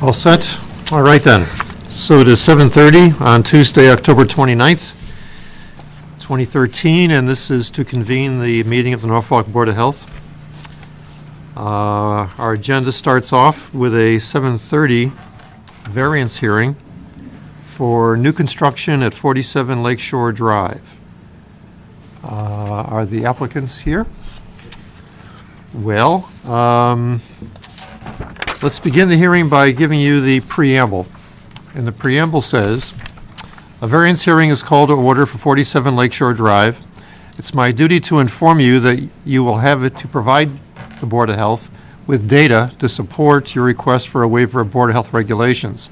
All set? All right then. So it is 7:30 on Tuesday, October 29th, 2013, and this is to convene the meeting of the Norfolk Board of Health. Our agenda starts off with a 7:30 variance hearing for new construction at 47 Lakeshore Drive. Are the applicants here? Well, let's begin the hearing by giving you the preamble. And the preamble says, a variance hearing is called to order for 47 Lakeshore Drive. It's my duty to inform you that you will have it to provide the Board of Health with data to support your request for a waiver of Board of Health regulations,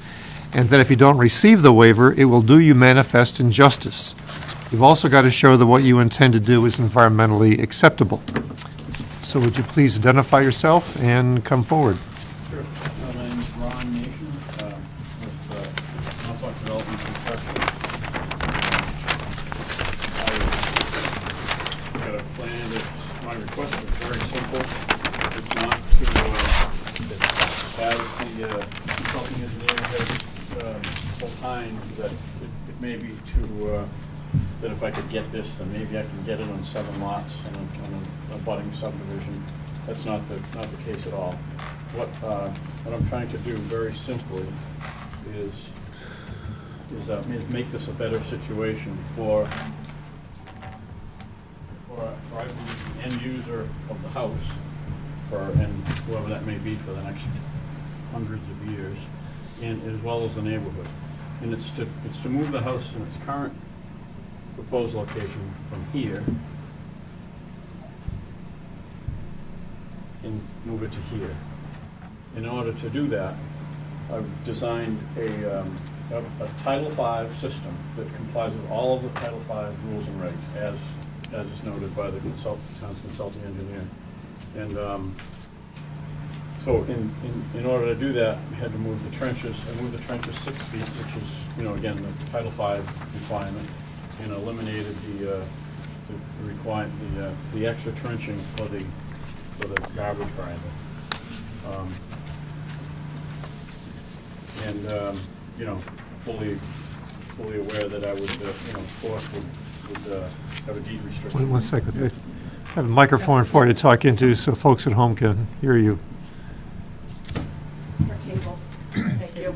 and that if you don't receive the waiver, it will do you manifest injustice. You've also got to show that what you intend to do is environmentally acceptable. So would you please identify yourself and come forward? Sure. My name is Ron Nation with Norfolk Development Construction. I've got a plan that's, my request is very simple. It's not to have the consulting engineer full-time, that it may be to, that if I could get this, then maybe I can get it on 7 lots on a budding subdivision. That's not the case at all. What I'm trying to do very simply is make this a better situation for I believe, the end user of the house, and whoever that may be for the next hundreds of years, and as well as the neighborhood. And it's to move the house in its current proposed location from here and move it to here. In order to do that, I've designed a Title V system that complies with all of the Title V rules and regs, as is noted by the town's consulting engineer. And so in order to do that, we had to move the trenches. I moved the trenches 6 feet, which is, again, the Title V requirement, and eliminated the extra trenching for the garbage grinder. Fully aware that I would, force would have a deed restriction. One second. I have a microphone for you to talk into so folks at home can hear you. Thank you.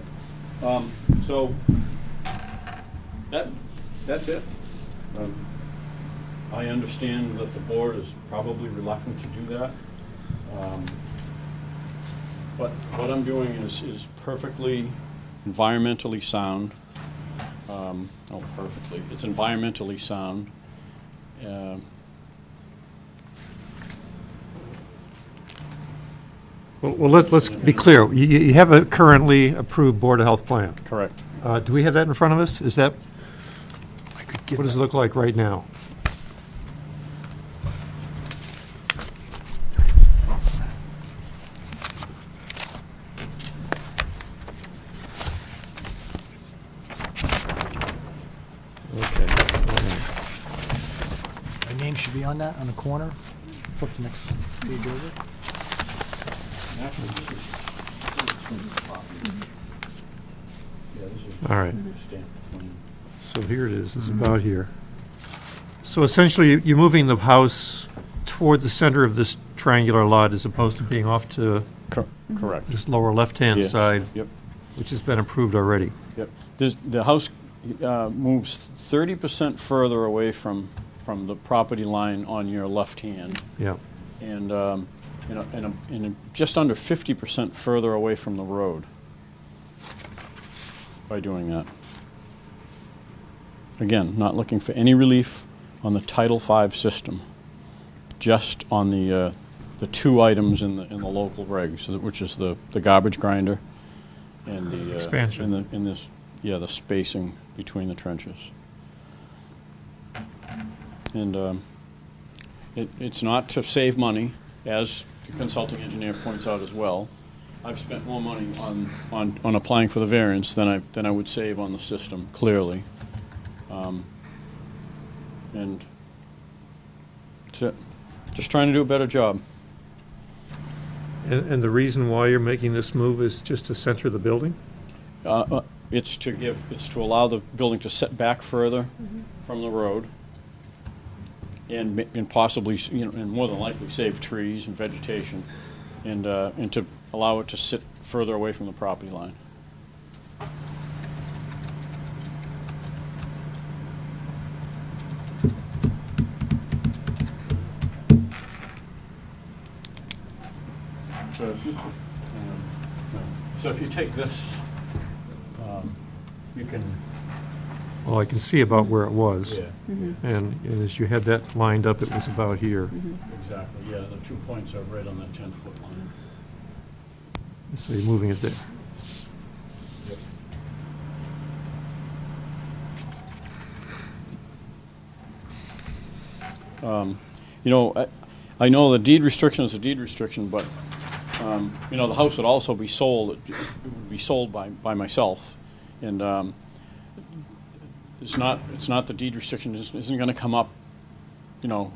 So that's it. I understand that the board is probably reluctant to do that. But what I'm doing is perfectly environmentally sound. It's environmentally sound. Well, let's be clear. You have a currently approved Board of Health plan. Correct. Do we have that in front of us? Is that, what does it look like right now? My name should be on that, on the corner. Flip the next page over. All right. So here it is. It's about here. So essentially, you're moving the house toward the center of this triangular lot as opposed to being off to Correct. this lower left-hand side, Yep. which has been approved already. Yep. The house moves 30% further away from the property line on your left hand, Yeah. and just under 50% further away from the road by doing that. Again, not looking for any relief on the Title V system, just on the 2 items in the local regs, which is the garbage grinder and the expansion the spacing between the trenches. And it's not to save money, as the consulting engineer points out as well. I've spent more money on applying for the variance than I would save on the system, clearly. And that's it. Just trying to do a better job. And the reason why you're making this move is just to center the building? It's to allow the building to set back further from the road, and possibly, and more than likely save trees and vegetation, and to allow it to sit further away from the property line. So if you take this, you can. Well, I can see about where it was. Yeah. And as you had that lined up, it was about here. Exactly. Yeah, the 2 points are right on that 10-foot line. So you're moving it there. I know the deed restriction is a deed restriction, but the house would also be sold. It would be sold by myself, and it's not the deed restriction isn't going to come up,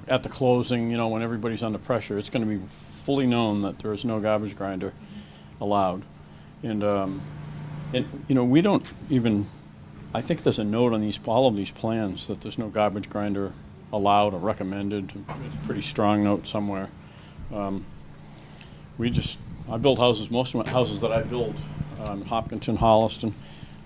at the closing, when everybody's under pressure. It's going to be fully known that there is no garbage grinder allowed, and we don't even. I think there's a note on all of these plans that there's no garbage grinder allowed or recommended. It's a pretty strong note somewhere. I build houses. Most of my houses that I build, Hopkinton, Holliston,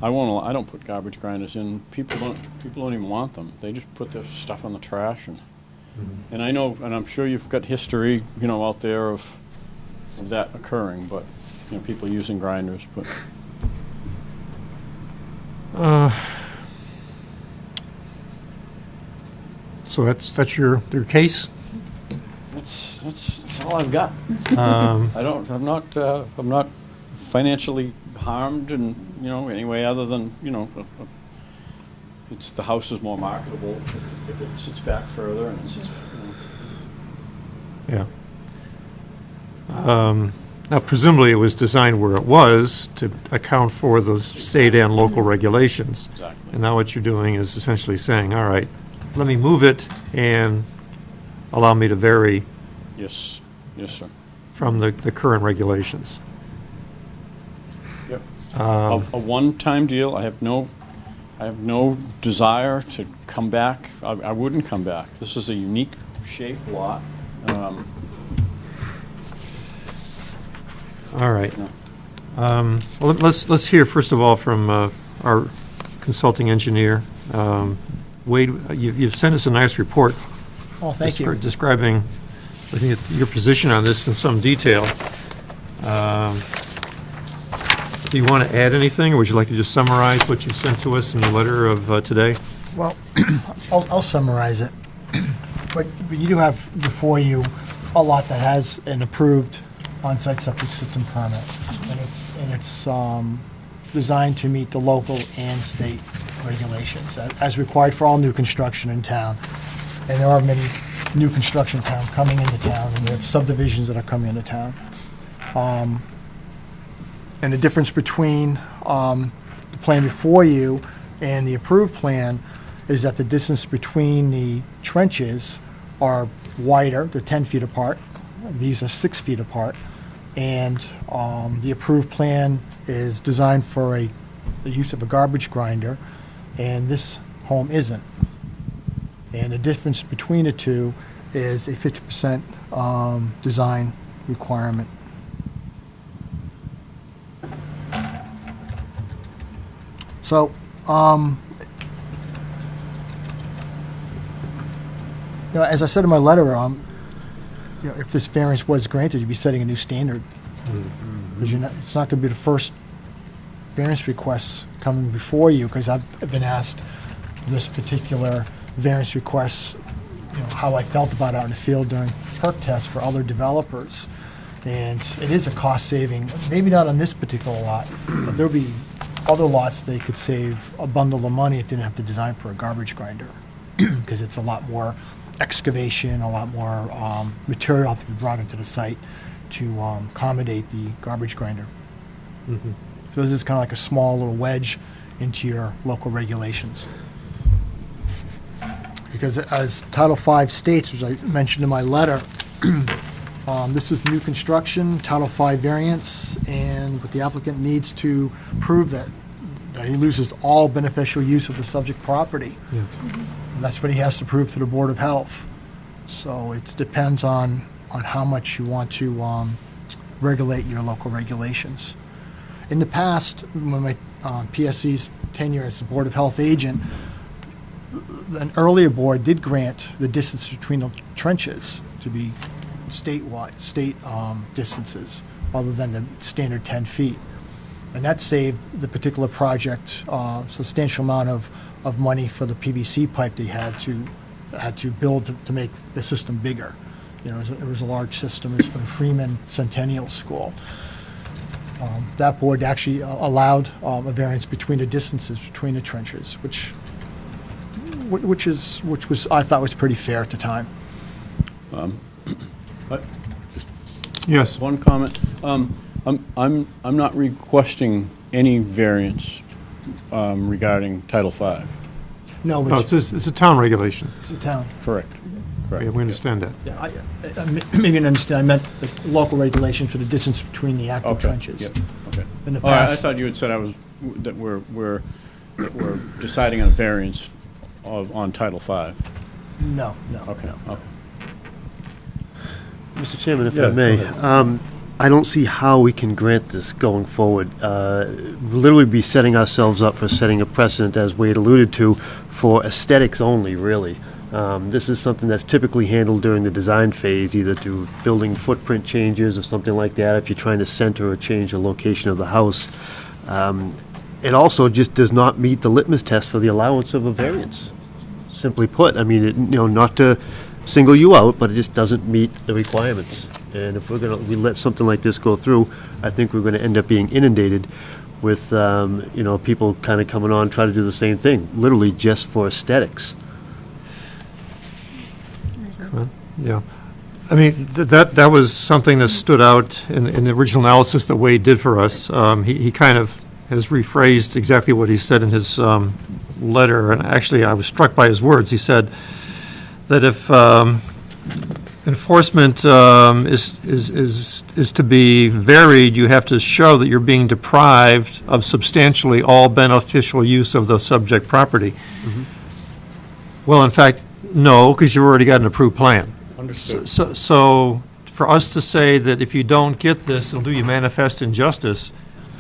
I don't put garbage grinders in. People don't even want them. They just put their stuff on the trash, and I know, and I'm sure you've got history, out there of that occurring, but people using grinders, but. So that's your case? That's all I've got. Um, I'm not financially harmed in any way other than it's the house is more marketable if it sits back further and it's just, Yeah. Now, presumably it was designed where it was to account for the state and local regulations. Exactly. And now what you're doing is essentially saying, all right, let me move it and allow me to vary Yes, sir. from the current regulations. Yep. A one-time deal. I have no desire to come back. I wouldn't come back. This is a unique shaped lot. All right. No. Well, let's hear first of all from our consulting engineer. Wade, you've sent us a nice report. Oh, thank you. Describing, I think, your position on this in some detail. Do you want to add anything, or would you like to just summarize what you sent to us in the letter of today? Well, I'll summarize it. But you do have before you a lot that has an approved on-site septic system permit, and it's designed to meet the local and state regulations as required for all new construction in town. And there are many new construction town coming into town, and we have subdivisions that are coming into town. And the difference between the plan before you and the approved plan is that the distance between the trenches are wider. They're 10 feet apart. These are 6 feet apart. And the approved plan is designed for the use of a garbage grinder, and this home isn't. And the difference between the two is a 50% design requirement. So, as I said in my letter, if this variance was granted, you'd be setting a new standard. Because it's not going to be the first variance request coming before you, because I've been asked this particular variance request, how I felt about it out in the field during perk tests for other developers. And it is a cost saving, maybe not on this particular lot, but there'll be other lots they could save a bundle of money if they didn't have to design for a garbage grinder, because it's a lot more excavation, a lot more material to be brought into the site to accommodate the garbage grinder. Mm-hmm. So this is kind of like a small little wedge into your local regulations. Because as Title V states, which I mentioned in my letter, This is new construction, Title V variance, and what the applicant needs to prove that he loses all beneficial use of the subject property. Yeah. And that's what he has to prove to the Board of Health. So it depends on how much you want to regulate your local regulations. In the past, when my PSC's tenure as the Board of Health agent, an earlier board did grant the distance between the trenches to be state distances, other than the standard 10 feet. And that saved the particular project a substantial amount of money for the PVC pipe they had to build to make the system bigger. You know, it was a large system. It was for the Freeman Centennial School. That board actually allowed a variance between the distances between the trenches, which was I thought was pretty fair at the time. But just Yes. one comment. I'm not requesting any variance regarding Title V. No, No, which it's a town regulation. the town. Correct. Yeah, we understand that. Yeah, I maybe you didn't understand. I meant the local regulation for the distance between the active Okay. trenches. Yep. Okay. In the Oh, I past, thought you had said that we're deciding on variance on Title V. no. Okay. no. Okay. Mr. Chairman, if Yeah, I may, go I don't see how we can grant this going forward. We'll literally be setting ourselves up for setting a precedent, as Wade alluded to, for aesthetics only, really. This is something that's typically handled during the design phase, either through building footprint changes or something like that, if you're trying to center or change the location of the house. It also just does not meet the litmus test for the allowance of a variance. Simply put, I mean, not to single you out, but it just doesn't meet the requirements. And if we let something like this go through, I think we're going to end up being inundated with, people kind of coming on, trying to do the same thing, literally just for aesthetics. Yeah. I mean, that was something that stood out in the original analysis that Wade did for us. He kind of has rephrased exactly what he said in his letter, and actually I was struck by his words. He said that if enforcement is to be varied, you have to show that you're being deprived of substantially all beneficial use of the subject property. Mm-hmm. Well, in fact, no, because you've already got an approved plan. Understood. So for us to say that if you don't get this, it'll do you manifest injustice,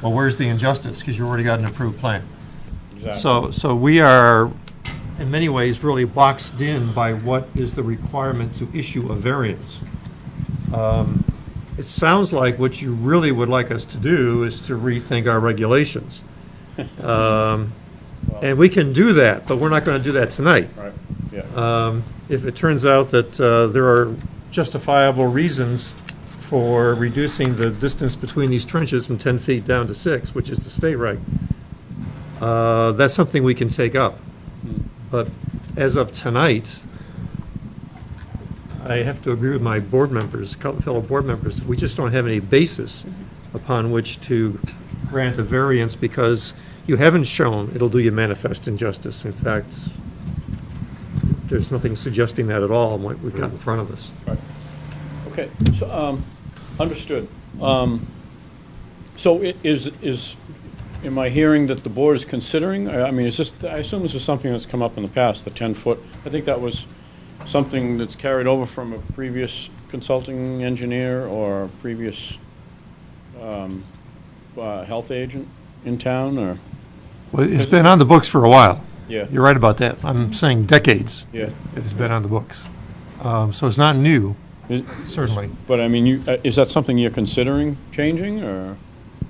well, where's the injustice? Because you already got an approved plan. Exactly. So we are, in many ways, really boxed in by what is the requirement to issue a variance. It sounds like what you really would like us to do is to rethink our regulations. And we can do that, but we're not going to do that tonight. Right. Yeah. If it turns out that there are justifiable reasons for reducing the distance between these trenches from 10 feet down to 6, which is the state reg, that's something we can take up. But as of tonight, I have to agree with my board members, fellow board members, we just don't have any basis upon which to grant a variance because you haven't shown it'll do you manifest injustice. In fact, there's nothing suggesting that at all in what we've got in front of us. Right. Okay, so, understood. So am I hearing that the board is considering, I mean, I assume this is something that's come up in the past, the 10-foot. I think that was something that's carried over from a previous consulting engineer or a previous health agent in town, or? Well, it's been on the books for a while. Yeah. You're right about that. I'm saying decades Yeah. it has been on the books. So it's not new, Is- certainly. But I mean, is that something you're considering changing, or?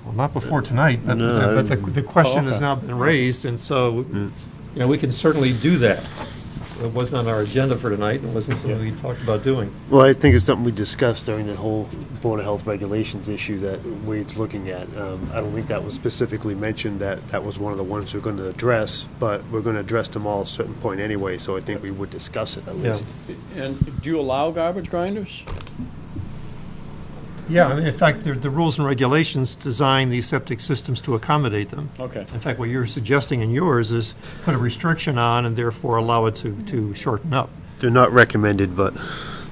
Well, not before tonight, but No, the question has okay. now been raised, and so, we can certainly do that. It wasn't on our agenda for tonight, and it wasn't something we talked about doing. Well, I think it's something we discussed during the whole Board of Health regulations issue that Wade's looking at. I don't think that was specifically mentioned, that was one of the ones we're going to address, but we're going to address them all at a certain point anyway, so I think we would discuss it at Yeah. least. And do you allow garbage grinders? Yeah, I mean, in fact, the rules and regulations design these septic systems to accommodate them. Okay. In fact, what you're suggesting in yours is put a restriction on and therefore allow it to shorten up. They're not recommended, but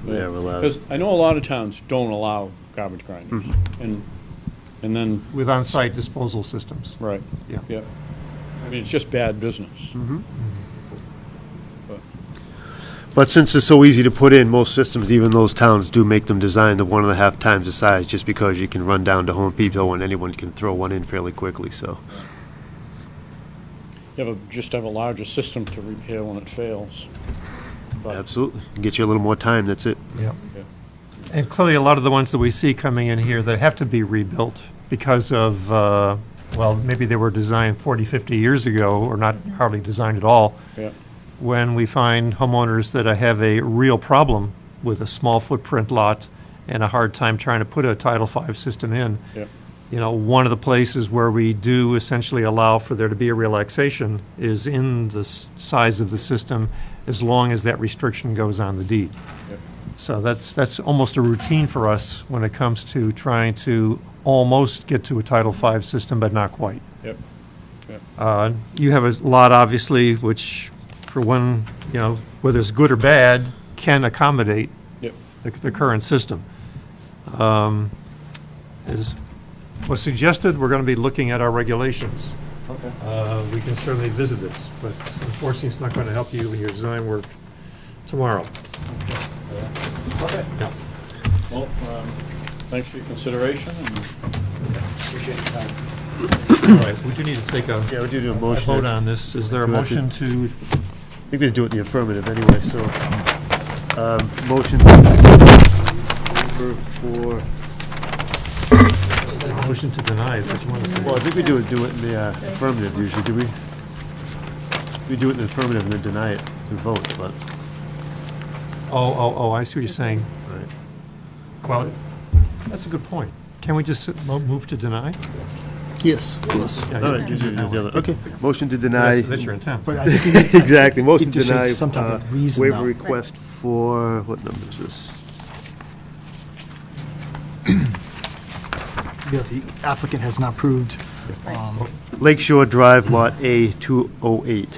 they're allowed. Because I know a lot of towns don't allow garbage grinders, and then, With on-site disposal systems. right, Yeah. yeah. I mean, it's just bad business. But, But since it's so easy to put in, most systems, even those towns, do make them designed to 1.5 times the size, just because you can run down to Home Depot and anyone can throw one in fairly quickly, so. just have a larger system to repair when it fails. But, Absolutely. Get you a little more time, that's it. Yeah. yeah. And clearly, a lot of the ones that we see coming in here that have to be rebuilt because of, well, maybe they were designed 40, 50 years ago, or not hardly designed at all. Yeah. When we find homeowners that have a real problem with a small footprint lot and a hard time trying to put a Title V system in, Yeah. you know, one of the places where we do essentially allow for there to be a relaxation is in the size of the system, as long as that restriction goes on the deed. Yep. So that's almost a routine for us when it comes to trying to almost get to a Title V system, but not quite. Yep. You have a lot, obviously, which for one, you know, whether it's good or bad, can accommodate Yep. the current system. As was suggested, we're going to be looking at our regulations. Okay. We can certainly visit this, but unfortunately, it's not going to help you in your design work tomorrow. Okay. Yeah. Well, thanks for your consideration, and appreciate your time. All right, we do need to take a Yeah, we do do a a motion. vote on this. Is there a Do we have to- motion to, I think we do it in the affirmative anyway, so, motion for, motion to deny, is what you want to say? well, I think we do it in the affirmative usually, do we? We do it in the affirmative and then deny it to vote, but, Oh, I see what you're saying. right. Well, that's a good point. Can we just move to deny? Yes, of course. Yeah, All you right, can do that one. okay. Motion to deny. That's your intent. But I think you need, Exactly, motion to It just deny, needs some type of reason, waiver though. request for, what number is this? the applicant has not proved, Lakeshore Drive, Lot A 208.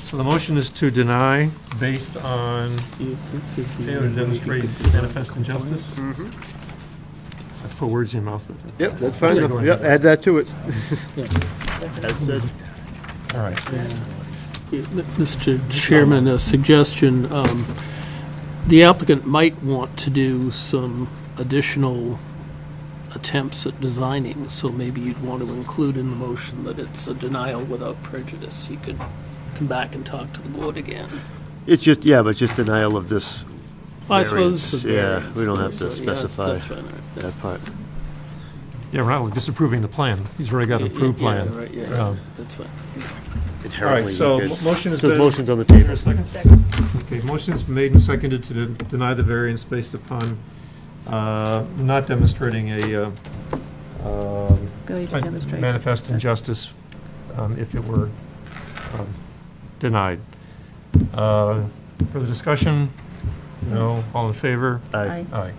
So the motion is to deny based on failure to demonstrate manifest injustice? I put words in your mouth. but- Yep, that's fine, Yeah, go ahead. yep, add that to it. As said. All right. Mr. Chairman, a suggestion, the applicant might want to do some additional attempts at designing, so maybe you'd want to include in the motion that it's a denial without prejudice. You could come back and talk to the board again. It's just, yeah, but just denial of this I suppose. variance. the Yeah, variance, we don't have so, to yeah, specify that's fine, all right. that part. Yeah, we're not disapproving the plan. He's already got an approved Yeah, plan. right, yeah, Um, that's fine. All right, so motion is Says been... motion's on the Is there table. a second? Okay, motion's made and seconded to deny the variance based upon not demonstrating a Failure to demonstrate. manifest injustice if it were denied. Further discussion? No? All in favor? Aye. Aye.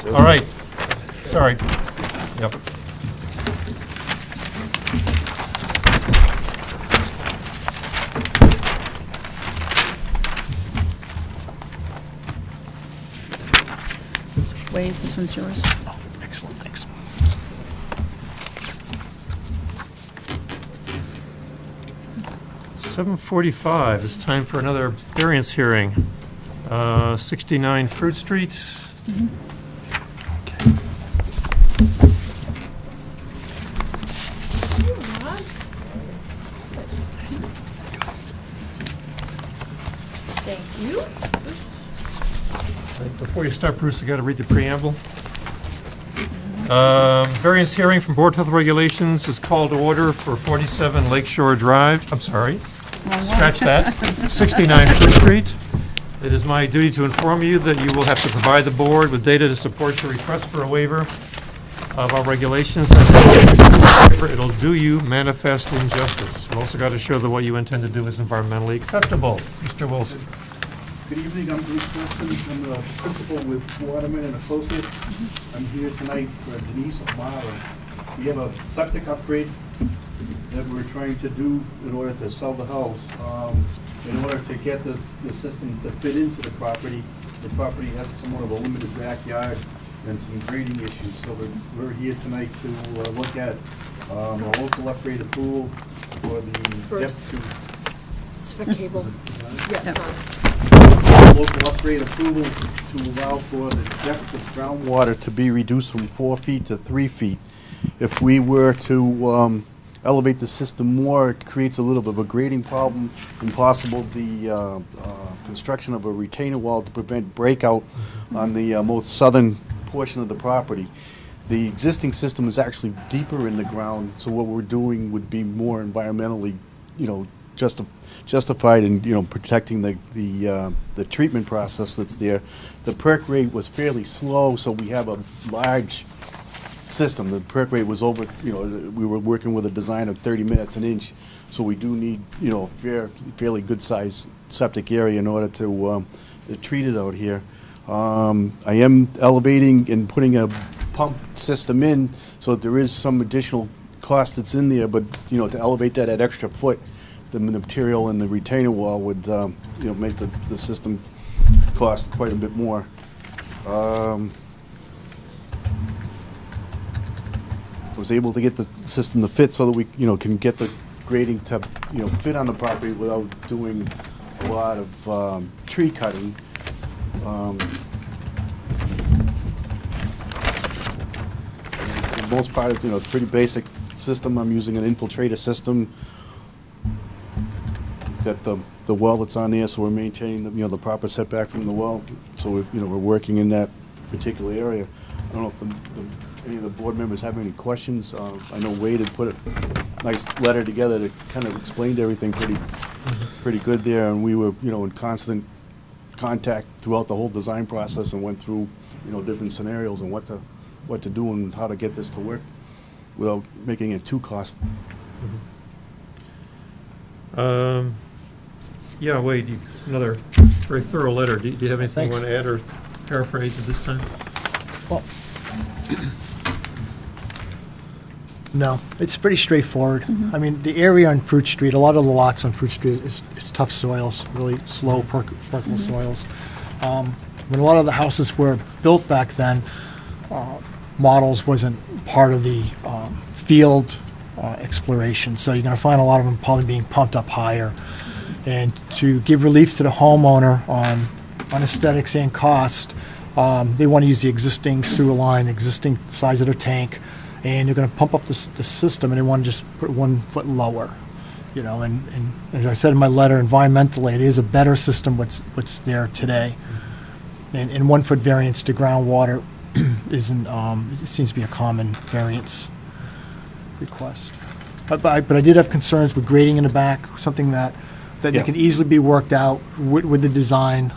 All right. Sorry. Yep. Wade, this one's yours. excellent, thanks. Seven 7:45, it's time for another variance hearing. 69 Fruit Street. Thank you. Before you start, Bruce, I got to read the preamble. Variance hearing from Board of Health Regulations is called to order for 47 Lakeshore Drive. I'm sorry, scratch that. 69 Fruit Street. It is my duty to inform you that you will have to provide the board with data to support your request for a waiver of our regulations. It'll do you manifest injustice. You've also got to show that what you intend to do is environmentally acceptable. Mr. Wilson. Good evening, I'm Bruce Wilson, I'm the principal with Waterman and Associates. I'm here tonight for Denise Amara. We have a septic upgrade that we're trying to do in order to sell the house. in order to get the system to fit into the property has somewhat of a limited backyard and some grading issues. So we're here tonight to look at a local upgrade approval for the depth to It's for cable. Yeah, it's on. local upgrade approval to allow for the depth of groundwater to be reduced from 4 feet to 3 feet. If we were to elevate the system more, it creates a little bit of a grading problem and possible the construction of a retaining wall to prevent breakout on the most southern portion of the property. The existing system is actually deeper in the ground, so what we're doing would be more environmentally, justified in, protecting the treatment process that's there. The perk rate was fairly slow, so we have a large system. The perk rate was over, we were working with a design of 30 minutes an inch, so we do need, fairly good sized septic area in order to treat it out here. I am elevating and putting a pump system in, so there is some additional cost that's in there, but, to elevate that at extra foot, the material and the retaining wall would, make the system cost quite a bit more. Was able to get the system to fit so that we, can get the grading to, fit on the property without doing a lot of tree cutting. For the most part, it's a pretty basic system. I'm using an infiltrator system. Got the well that's on there, so we're maintaining the proper setback from the well. So we're working in that particular area. I don't know if any of the board members have any questions. I know Wade had put a nice letter together that kind of explained everything pretty good there, and we were in constant contact throughout the whole design process and went through different scenarios and what to do and how to get this to work without making it too costly. Yeah, Wade, another very thorough letter. Do you have anything you want to add or paraphrase at this time? Well, no, it's pretty straightforward. I mean, the area on Fruit Street, a lot of the lots on Fruit Street is tough soils, really slow, percolable soils. When a lot of the houses were built back then, models wasn't part of the field exploration, so you're going to find a lot of them probably being pumped up higher. And to give relief to the homeowner on aesthetics and cost, they want to use the existing sewer line, existing size of their tank, and they're going to pump up the system, and they want to just put 1 foot lower. And as I said in my letter, environmentally, it is a better system what's there today. And 1 foot variance to groundwater isn't, it seems to be a common variance request. But I did have concerns with grading in the back, something that can easily be worked out with the design.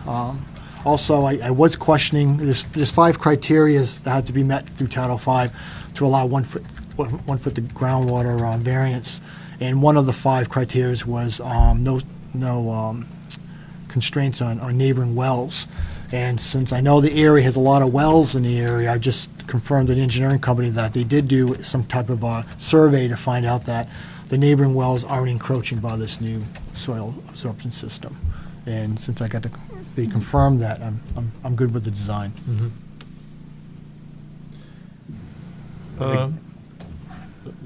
Also, I was questioning, there's 5 criteria that had to be met through Title V to allow 1 foot to groundwater variance. And one of the 5 criteria was no constraints on neighboring wells. And since I know the area has a lot of wells in the area, I just confirmed with the engineering company that they did do some type of survey to find out that the neighboring wells aren't encroaching by this new soil absorption system. And since I got to be confirmed that, I'm good with the design.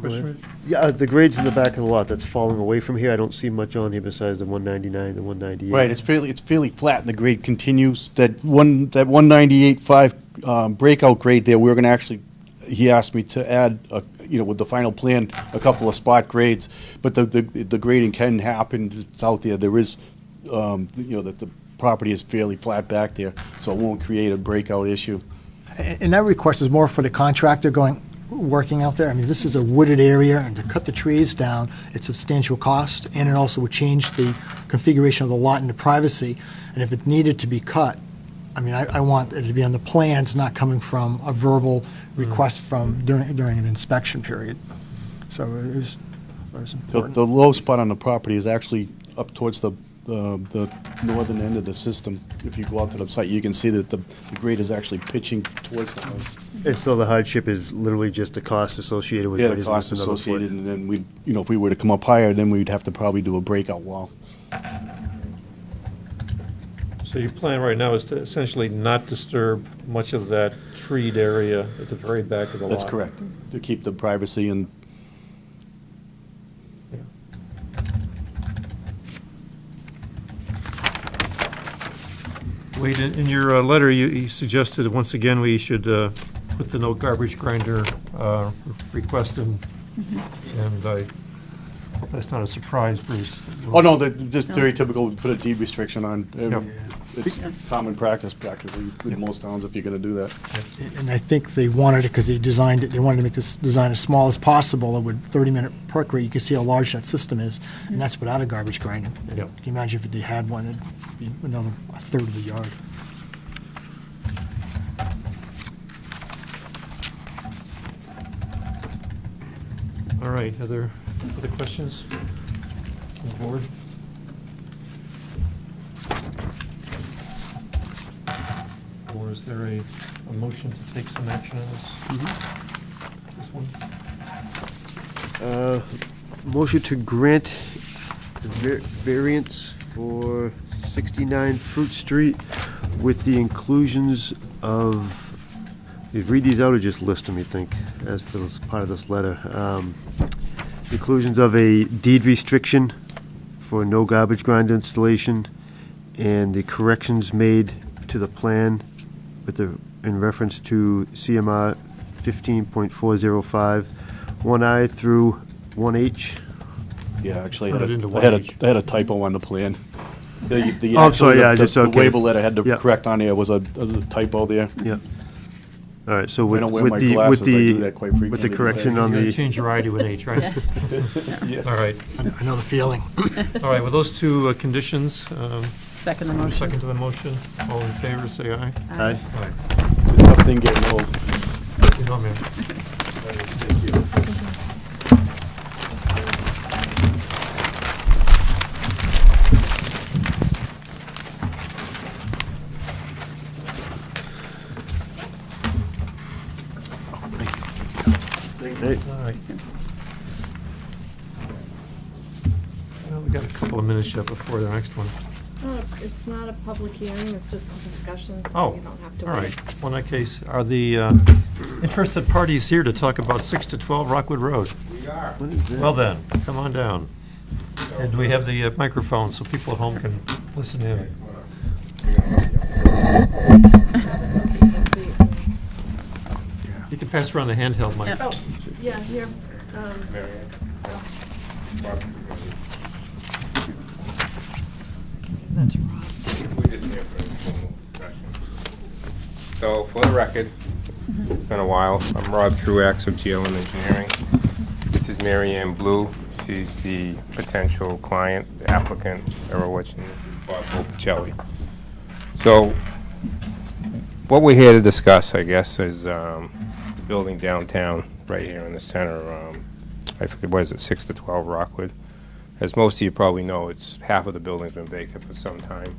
Question? Yeah, the grades in the back of the lot that's falling away from here, I don't see much on here besides the 199, the 198. Right, it's fairly flat, and the grade continues. That 198.5 breakout grade there, we're going to actually. He asked me to add, with the final plan, a couple of spot grades, but the grading can happen. It's out there. There is, that the property is fairly flat back there, so it won't create a breakout issue. And that request is more for the contractor working out there. I mean, this is a wooded area, and to cut the trees down, it's substantial cost, and it also would change the configuration of the lot and the privacy. And if it needed to be cut, I mean, I want it to be on the plans, not coming from a verbal request during an inspection period. So it was important. The low spot on the property is actually up towards the northern end of the system. If you go out to the site, you can see that the grade is actually pitching towards the house. And so the hardship is literally just the cost associated with Yeah, what the is cost listed on the foot. associated, and then if we were to come up higher, then we'd have to probably do a breakout wall. So your plan right now is to essentially not disturb much of that treed area at the very back of the lot? That's correct, to keep the privacy and Wade, in your letter, you suggested, once again, we should put the no garbage grinder request in, and I hope that's not a surprise, Bruce. Oh, no, just very typical, we put a deed restriction on. Yep. It's common practice practically in most towns if you're gonna do that. And I think they wanted it because they designed it, they wanted to make this design as small as possible. It would 30-minute perk rate, you can see how large that system is, and that's without a garbage grinder. And Yep. Can you imagine if they had one, it'd be another a third of the yard. All right, other questions on the board? Or is there a motion to take some action on this one? Motion to grant the variance for 69 Fruit Street with the inclusions of, you read these out or just list them, you think, as for this part of this letter? Inclusions of a deed restriction for no garbage grinder installation and the corrections made to the plan with the, in reference to CMR 15.405, 1I through 1H. Yeah, actually, Turn it into I had 1H. I had a typo on the plan. The Oh, I'm sorry, yeah, actually, just, the okay. waiver letter I had to Yeah. correct on there was a typo there. Yeah. All right, so I with, don't wear with my the, glasses, with I do the, that quite with frequently the these correction days. You're on going to the, change your I to an H, right? Yes. All right. I know the feeling. All right, with those two conditions, Second the motion. second to the motion, all in favor, say aye. aye. Aye. Tough thing getting old. You know, man. Hey, All right. Well, we got a couple of minutes yet before the next one. It's not a public hearing, it's just a discussion, Oh, so you don't have to all wait. right. Well, in that case, are the interested parties here to talk about 6 to 12 Rockwood Road? what is that? Well then, come on down. And do we have the microphone so people at home can listen in? You can pass around the handheld mic. Oh, yeah, here. That's Rob. We didn't hear for a formal discussion. So, for the record, it's been a while. I'm Rob Truax of GLM Engineering. This is Mary Ann Blue. She's the potential client, the applicant, or what's Bob Bocelli. So, what we're here to discuss, I guess, is the building downtown, right here in the center. I forget, what is it, 6 to 12 Rockwood? As most of you probably know, it's half of the building's been vacant for some time.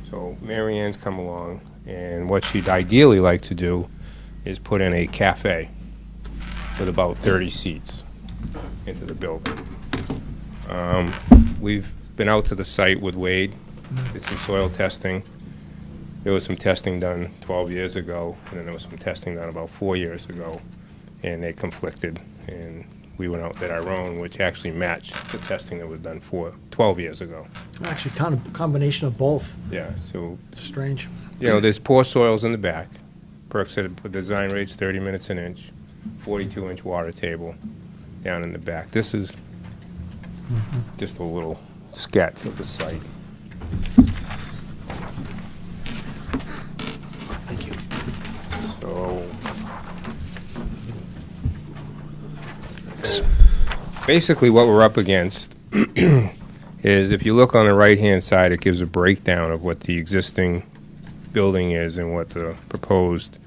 So Mary Ann's come along, and what she'd ideally like to do is put in a cafe with about 30 seats into the building. We've been out to the site with Wade, did some soil testing. There was some testing done 12 years ago, and then there was some testing done about 4 years ago, and they conflicted, and we went out and did our own, which actually matched the testing that was done 12 years ago. Actually, kind of combination of both. Yeah, so, It's strange. you know, there's poor soils in the back. Perk said the design rate's 30 minutes an inch, 42-inch water table down in the back. This is just a little sketch of the site. Thank you. So, basically what we're up against is, if you look on the right-hand side, it gives a breakdown of what the existing building is and what the proposed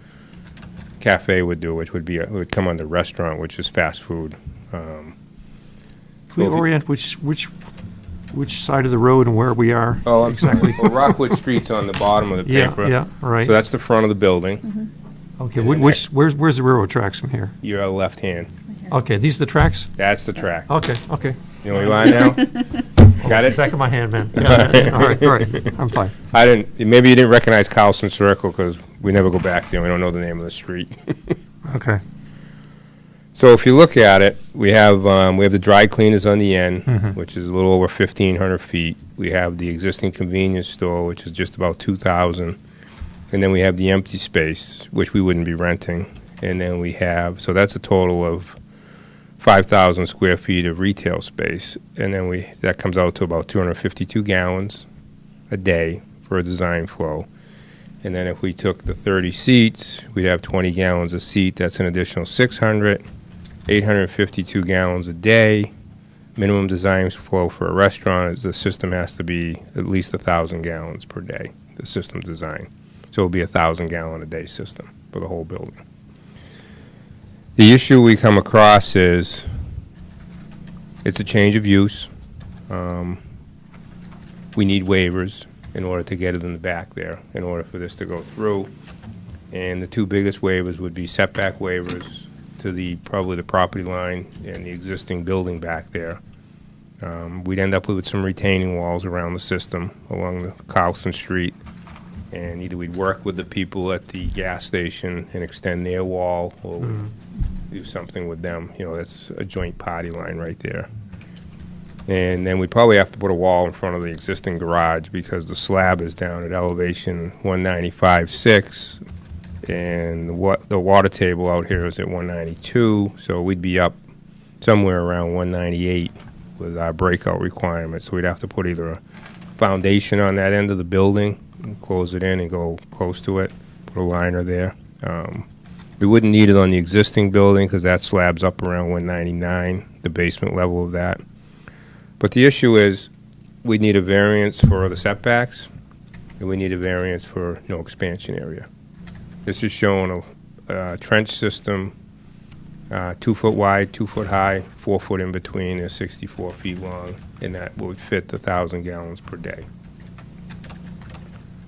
cafe would do, which would be, would come under restaurant, which is fast food. Can we Well, if you- orient which side of the road and where we are? Oh, Exactly. Well, Rockwood Street's on the bottom of the Yeah, paper. yeah, all right. So that's the front of the building. Okay, where's the railroad tracks from here? Your left hand. Okay, these are the tracks? That's the track. Okay, okay. You know where you are now? Got it? Back of my hand, man. Yeah, all right, I'm fine. I didn't, maybe you didn't recognize Carlson Circle because we never go back there. We don't know the name of the street. Okay. So if you look at it, we have the dry cleaners on the end, which is a little over 1,500 feet. We have the existing convenience store, which is just about 2,000. And then we have the empty space, which we wouldn't be renting. And then we have, so that's a total of 5,000 square feet of retail space. And then that comes out to about 252 gallons a day for a design flow. And then if we took the 30 seats, we'd have 20 gallons a seat. That's an additional 600, 852 gallons a day. Minimum design flow for a restaurant is the system has to be at least 1,000 gallons per day, the system design. So it'll be a 1,000 gallon a day system for the whole building. The issue we come across is it's a change of use. We need waivers in order to get it in the back there, in order for this to go through. And the two biggest waivers would be setback waivers to probably the property line and the existing building back there. We'd end up with some retaining walls around the system along the Carlson Street. And either we'd work with the people at the gas station and extend their wall, or we'd do something with them. You know, that's a joint party line right there. And then we'd probably have to put a wall in front of the existing garage because the slab is down at elevation 195.6, and the water table out here is at 192, so we'd be up somewhere around 198 with our breakout requirements. So we'd have to put either a foundation on that end of the building, and close it in and go close to it, put a liner there. We wouldn't need it on the existing building because that slab's up around 199, the basement level of that. But the issue is we need a variance for the setbacks, and we need a variance for no expansion area. This is showing a trench system, 2 foot wide, 2 foot high, 4 foot in between, is 64 feet long, and that would fit the 1,000 gallons per day.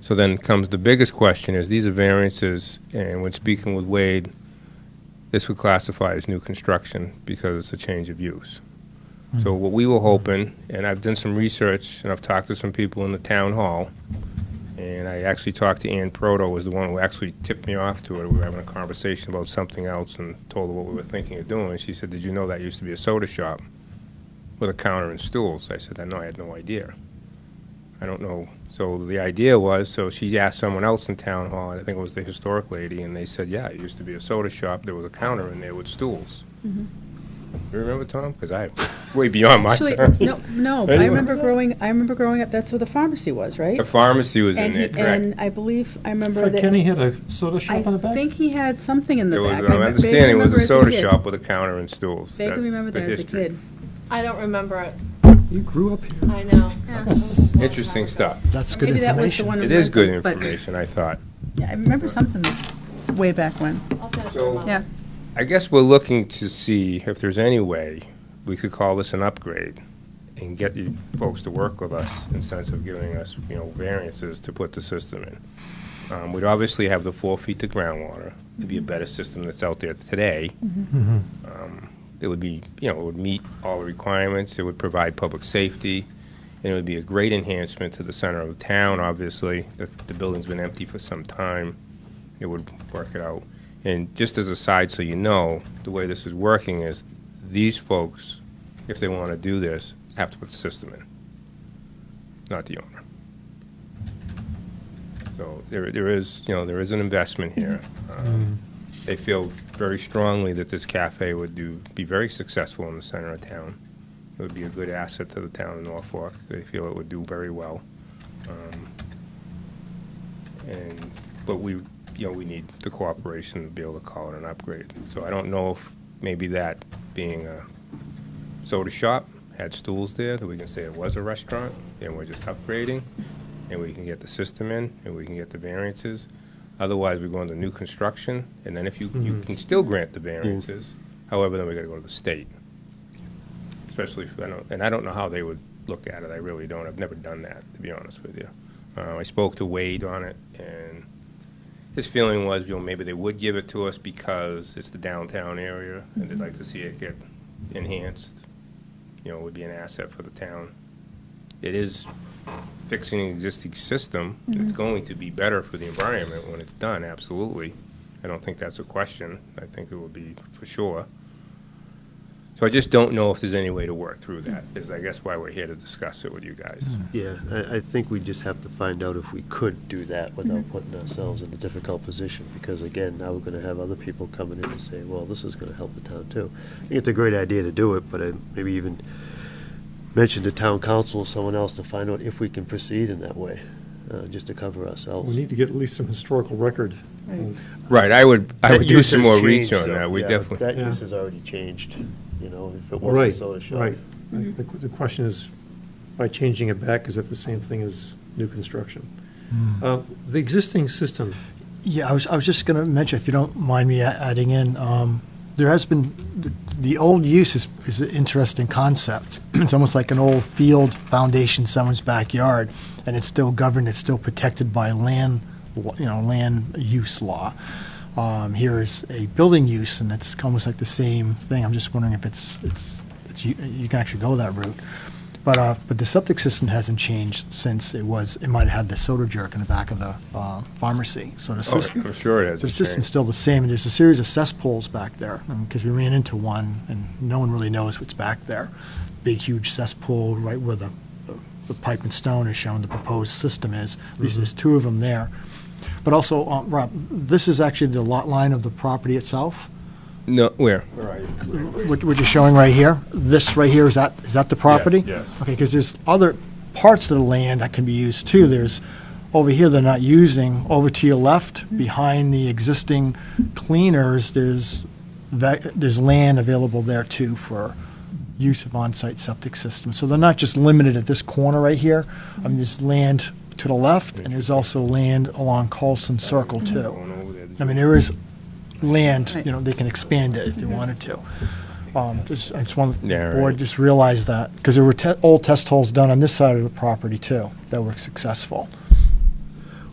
So then comes the biggest question is these are variances, and when speaking with Wade, this would classify as new construction because it's a change of use. So what we were hoping, and I've done some research, and I've talked to some people in the town hall, and I actually talked to Ann Proto, was the one who actually tipped me off to it. We were having a conversation about something else and told her what we were thinking of doing. And she said, "Did you know that used to be a soda shop with a counter and stools?" I said, "No, I had no idea. I don't know." So the idea was, so she asked someone else in town hall, and I think it was the historic lady, and they said, "Yeah, it used to be a soda shop. There was a counter in there with stools." You remember, Tom? Because I'm way beyond my Actually, time. no, I Anyway. remember growing up, that's where the pharmacy was, right? The pharmacy was in And there, he, correct. and I believe, I remember Fred that. Kenny had a soda I shop in the back? think he had something in the There was, back. my vaguely understanding was remember a as soda kid. shop with a counter and stools. Vaguely That's remember the that as a history. kid. I don't remember it. You grew up here. I know. Interesting stuff. That's good Maybe that was the information. one. It in is good Norfolk, but- information, I thought. Yeah, I remember something way back when. I'll finish So- my mom. Yeah. I guess we're looking to see if there's any way we could call this an upgrade and get you folks to work with us in sense of giving us, variances to put the system in. We'd obviously have the 4 feet to groundwater. It'd be a better system that's out there today. It would be, it would meet all the requirements. It would provide public safety, and it would be a great enhancement to the center of the town, obviously. The building's been empty for some time. It would work it out. And just as a side, so you know, the way this is working is these folks, if they want to do this, have to put the system in, not the owner. So there is an investment here. They feel very strongly that this cafe would be very successful in the center of town. It would be a good asset to the town of Norfolk. They feel it would do very well. But we need the cooperation to be able to call it an upgrade. So I don't know if maybe that being a soda shop had stools there, that we can say it was a restaurant, and we're just upgrading, and we can get the system in, and we can get the variances. Otherwise, we go into new construction, and then if you can still grant the variances, however, then we gotta go to the state. Especially if, I don't know how they would look at it, I really don't. I've never done that, to be honest with you. I spoke to Wade on it, and his feeling was, maybe they would give it to us because it's the downtown area, and they'd like to see it get enhanced. It would be an asset for the town. it is fixing an existing system. It's going to be better for the environment when it's done, absolutely. I don't think that's a question. I think it will be for sure. So I just don't know if there's any way to work through that, is I guess why we're here to discuss it with you guys. Yeah, I think we just have to find out if we could do that without putting ourselves in a difficult position, because again, now we're gonna have other people coming in and say, well, this is gonna help the town too. I think it's a great idea to do it, but I maybe even mention to town council or someone else to find out if we can proceed in that way, just to cover ourselves. We need to get at least some historical record. Right, I would That do use some has more changed, research on though. that. We Yeah, definitely, That Yeah. use has already changed, you know, if it was Right, a soda shop. right. The question is, by changing it back, is that the same thing as new construction? The existing system, Yeah, I was just going to mention, if you don't mind me adding in, there has been, the old use is an interesting concept. It's almost like an old field foundation in someone's backyard, and it's still governed, it's still protected by land use law. Here is a building use, and it's almost like the same thing. I'm just wondering if you can actually go that route. But the septic system hasn't changed since it might have had the soda jerk in the back of the pharmacy. So the system, I'm sure it has. so the system's still the same, and there's a series of cesspools back there, because we ran into one, and no one really knows what's back there. Big, huge cesspool right where the pipe and stone is shown the proposed system is. At least there's two of them there. But also, Rob, this is actually the lot line of the property itself, No, where? what you're showing right here. This right here, is that the property? Yes. Okay, because there's other parts of the land that can be used too. There's, over here, they're not using, over to your left, behind the existing cleaners, there's land available there too for use of on-site septic systems. So they're not just limited at this corner right here. I mean, there's land to the left, and there's also land along Colson Circle too. Going over there. I mean, there is land, they can expand it if they wanted to. I just want Yeah, the board right. just realize that, because there were old test holes done on this side of the property too, that were successful.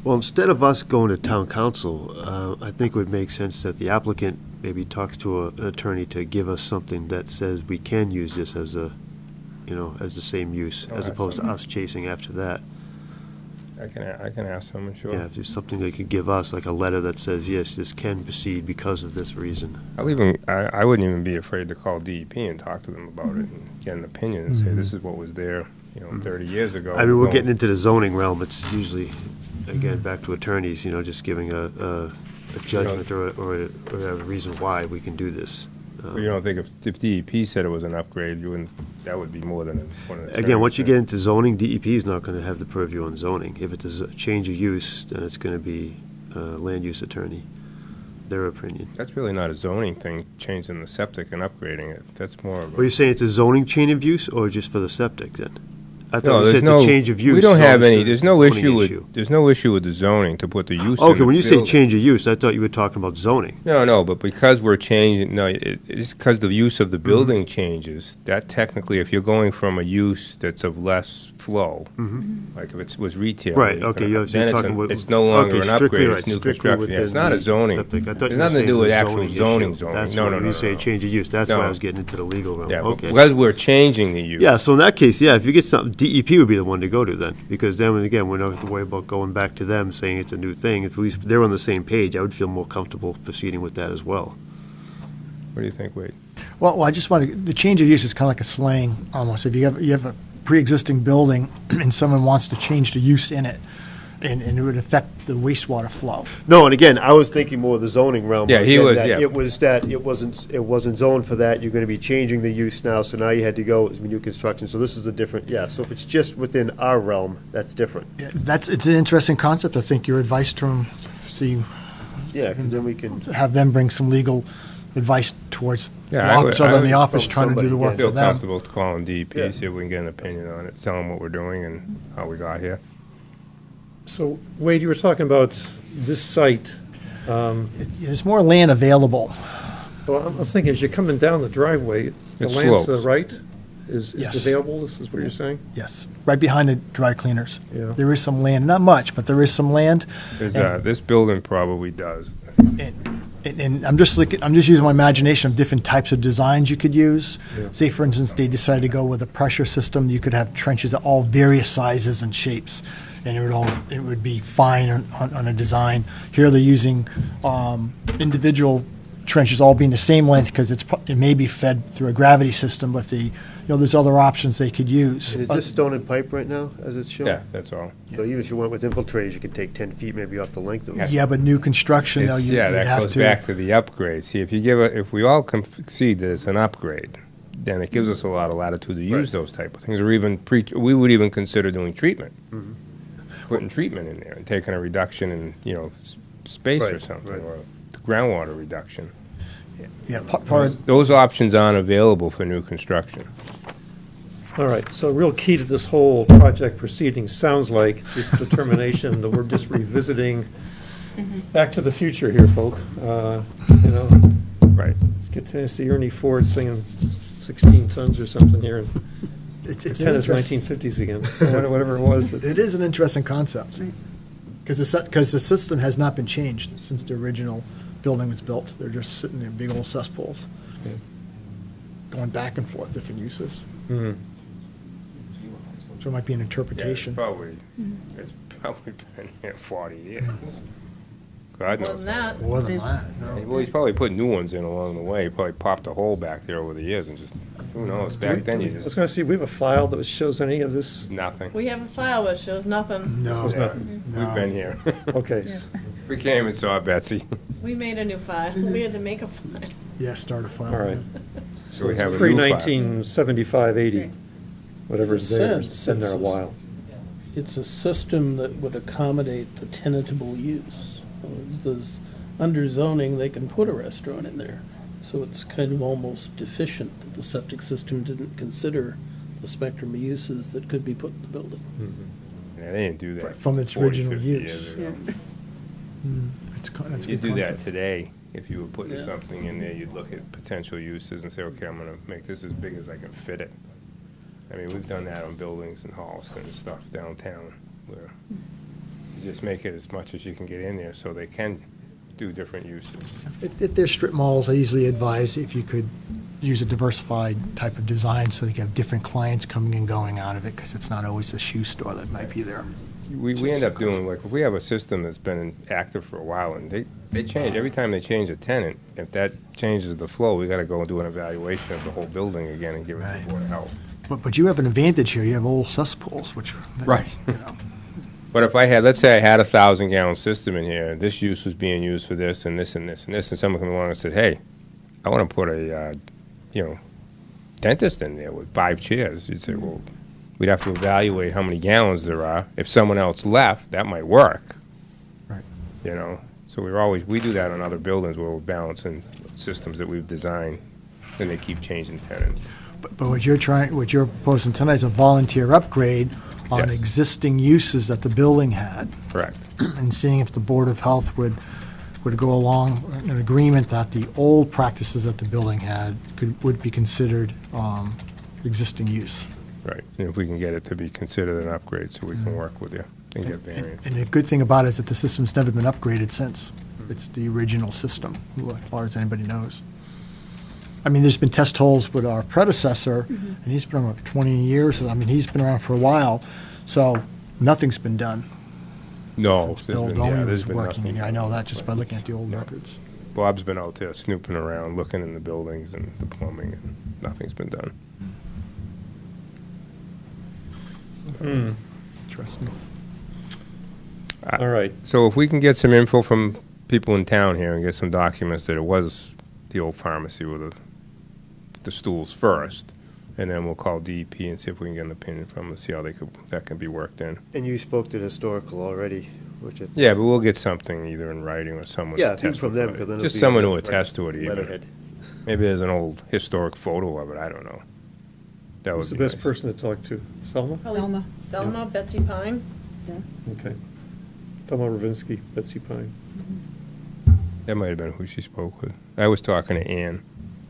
Well, instead of us going to town council, I think it would make sense that the applicant maybe talks to an attorney to give us something that says we can use this as as the same use, as opposed to us chasing after that. I can ask someone, sure. Yeah, if there's something they could give us, like a letter that says, yes, this can proceed because of this reason. I wouldn't even be afraid to call DEP and talk to them about it and get an opinion and say, this is what was there, 30 years ago. I mean, we're getting into the zoning realm. It's usually, again, back to attorneys, just giving a judgment or a reason why we can do this. But you don't think if DEP said it was an upgrade, that would be more than one of the. Again, once you get into zoning, DEP is not going to have the purview on zoning. If it's a change of use, then it's going to be land use attorney, their opinion. That's really not a zoning thing, changing the septic and upgrading it. That's more of Are you a. saying it's a zoning change of use, or just for the septic then? I No, thought you there's said no. the change of use. We don't have so it's any, a there's no zoning issue with the zoning to put the use in Okay, the when you say building. change of use, I thought you were talking about zoning. No, but because we're changing, it's because the use of the building changes, that technically, if you're going from a use that's of less flow, like if it was retail. Right, you're okay, gonna- you're then talking with. it's no longer okay, an strictly upgrade, right, it's new strictly construction. Yeah, it's within not a the zoning. septic. I thought There's you were nothing to saying do it with was a actual zoning. issue. That's No, why no, when no, you say no. change of use, that's why No. I was getting into the legal realm. Yeah, but Okay. because we're changing the use. Yeah, so in that case, yeah, if you get something, DEP would be the one to go to then, because then, again, we don't have to worry about going back to them saying it's a new thing. If they're on the same page, I would feel more comfortable proceeding with that as well. What do you think, Wade? Well, I just the change of use is kind of like a slang, almost. If you have a pre-existing building and someone wants to change the use in it, and it would affect the wastewater flow. No, and again, I was thinking more of the zoning realm. Yeah, but he again, was, that yeah. It wasn't zoned for that, you're gonna be changing the use now, so now you had to go with new construction, so this is a different, yeah, so if it's just within our realm, that's different. Yeah, it's an interesting concept. I think your advice to them, Yeah, 'cause then we can, have them bring some legal advice towards the Yeah, I would- office, other than I the would- office trying to do the somebody, work I feel for them. comfortable calling DEP, Yeah. see if we can get an opinion on it, tell them what we're doing and how we got here. so Wade, you were talking about this site. There's more land available. Well, I'm thinking as you're coming down the driveway, the It land to the slopes. right is Yes. available, this is what you're saying? Yes, right behind the dry cleaners. Yeah. There is some land, not much, but there is some land. There's, And- this building probably does. And And I'm just using my imagination of different types of designs you could use. Yeah. Say, for instance, they decided to go with a pressure system, you could have trenches of all various sizes and shapes, and it would be fine on a design. Here they're using individual trenches all being the same length because it may be fed through a gravity system, but there's other options they could use. And is this stone and pipe right now, as it's shown? Yeah, that's all. So even if you went with infiltrators, you could take 10 feet maybe off the length of it. Yeah, but new construction, though, It's- you'd Yeah, that have goes to. back to the upgrade. See, if we all concede that it's an upgrade, then it gives us a lot of latitude to use those type of things, or even we would even consider doing treatment. Putting treatment in there and taking a reduction in, space or Right, something, right. or groundwater reduction. Yeah, part of, Those options aren't available for new construction. All right, so real key to this whole project proceeding sounds like this determination that we're just revisiting Back to the Future here, folk. Right. Let's get to see Ernie Ford singing 16 tons or something here, and it's pretend it's 1950s again, or whatever it was. that- It is an interesting concept, because the system has not been changed since the original building was built. They're just sitting there, big old cesspools, Yeah. going back and forth, different uses. Mhm. So it might be an Yeah, interpretation. it's probably been here 40 years. God More knows. than that. More than that, no. Well, he's probably put new ones in along the way. He probably popped a hole back there over the years and just, who knows, back then you I was just, going to see, we have a file that shows any of this? nothing. We have a file that shows nothing. No, Shows nothing. We've been here. Okay, We came and saw Betsy, We made a new file. We had to make a file. yeah, start a file. all right. so we have a new file. Pre-1975, 80, whatever's there, it's Sense, been there a it's- while. It's a system that would accommodate the tenantable use. There's, under zoning, they can put a restaurant in there. So it's kind of almost deficient that the septic system didn't consider the spectrum of uses that could be put in the building. Yeah, they didn't do that. From its 40, original 50 use. years ago. That's a You'd good do that concept. today, if you were putting Yeah. something in there, you'd look at potential uses and say, okay, I'm gonna make this as big as I can fit it. I mean, we've done that on buildings in Holliston and stuff downtown, where you just make it as much as you can get in there so they can do different uses. If they're strip malls, I usually advise if you could use a diversified type of design so you can have different clients coming and going out of it, because it's not always a shoe store that might be there. We end up doing, like, if we have a system that's been active for a while, and they change, every time they change a tenant, if that changes the flow, we gotta go and do an evaluation of the whole building again and give it to Right. the Board of Health. But you have an advantage here, you have old cesspools, which. Right. You know, But if I had, let's say I had a 1,000-gallon system in here, this use was being used for this and this and this and this, and someone came along and said, hey, I want to put a, dentist in there with 5 chairs. You'd say, well, we'd have to evaluate how many gallons there are. If someone else left, that might work. Right. So we do that on other buildings where we're balancing systems that we've designed, and they keep changing tenants. But what you're proposing tonight is a volunteer upgrade on Yes. existing uses that the building had, Correct. and seeing if the Board of Health would go along in an agreement that the old practices that the building had would be considered existing use. Right. And if we can get it to be considered an upgrade, so we can work with you and get variance. And the good thing about it is that the system's never been upgraded since. It's the original system, as far as anybody knows. I mean, there's been test holes with our predecessor, and he's been around for 20 years. I mean, he's been around for a while, so nothing's been done No. since there's Bill been- Domi there's was been working in nothing here. I know that just by done. looking at the old No. records. Bob's been out there snooping around, looking in the buildings and the plumbing, and nothing's been done. Interesting. All right, So if we can get some info from people in town here and get some documents that it was the old pharmacy with the stools first, and then we'll call DEP and see if we can get an opinion from them, see how that can be worked in. And you spoke to the historical already, which is. Yeah, but we'll get something either in writing or someone to Yeah, attest from them, to because then it. it'll Just be someone on who the attests to it even. letterhead. Maybe there's an old historic photo of it, I don't know. That would who's the be best nice. person to talk to? Selma? Thelma. Thelma, Betsy Pine. Okay. Thelma Ravinsky, Betsy Pine. That might have been who she spoke with. I was talking to Ann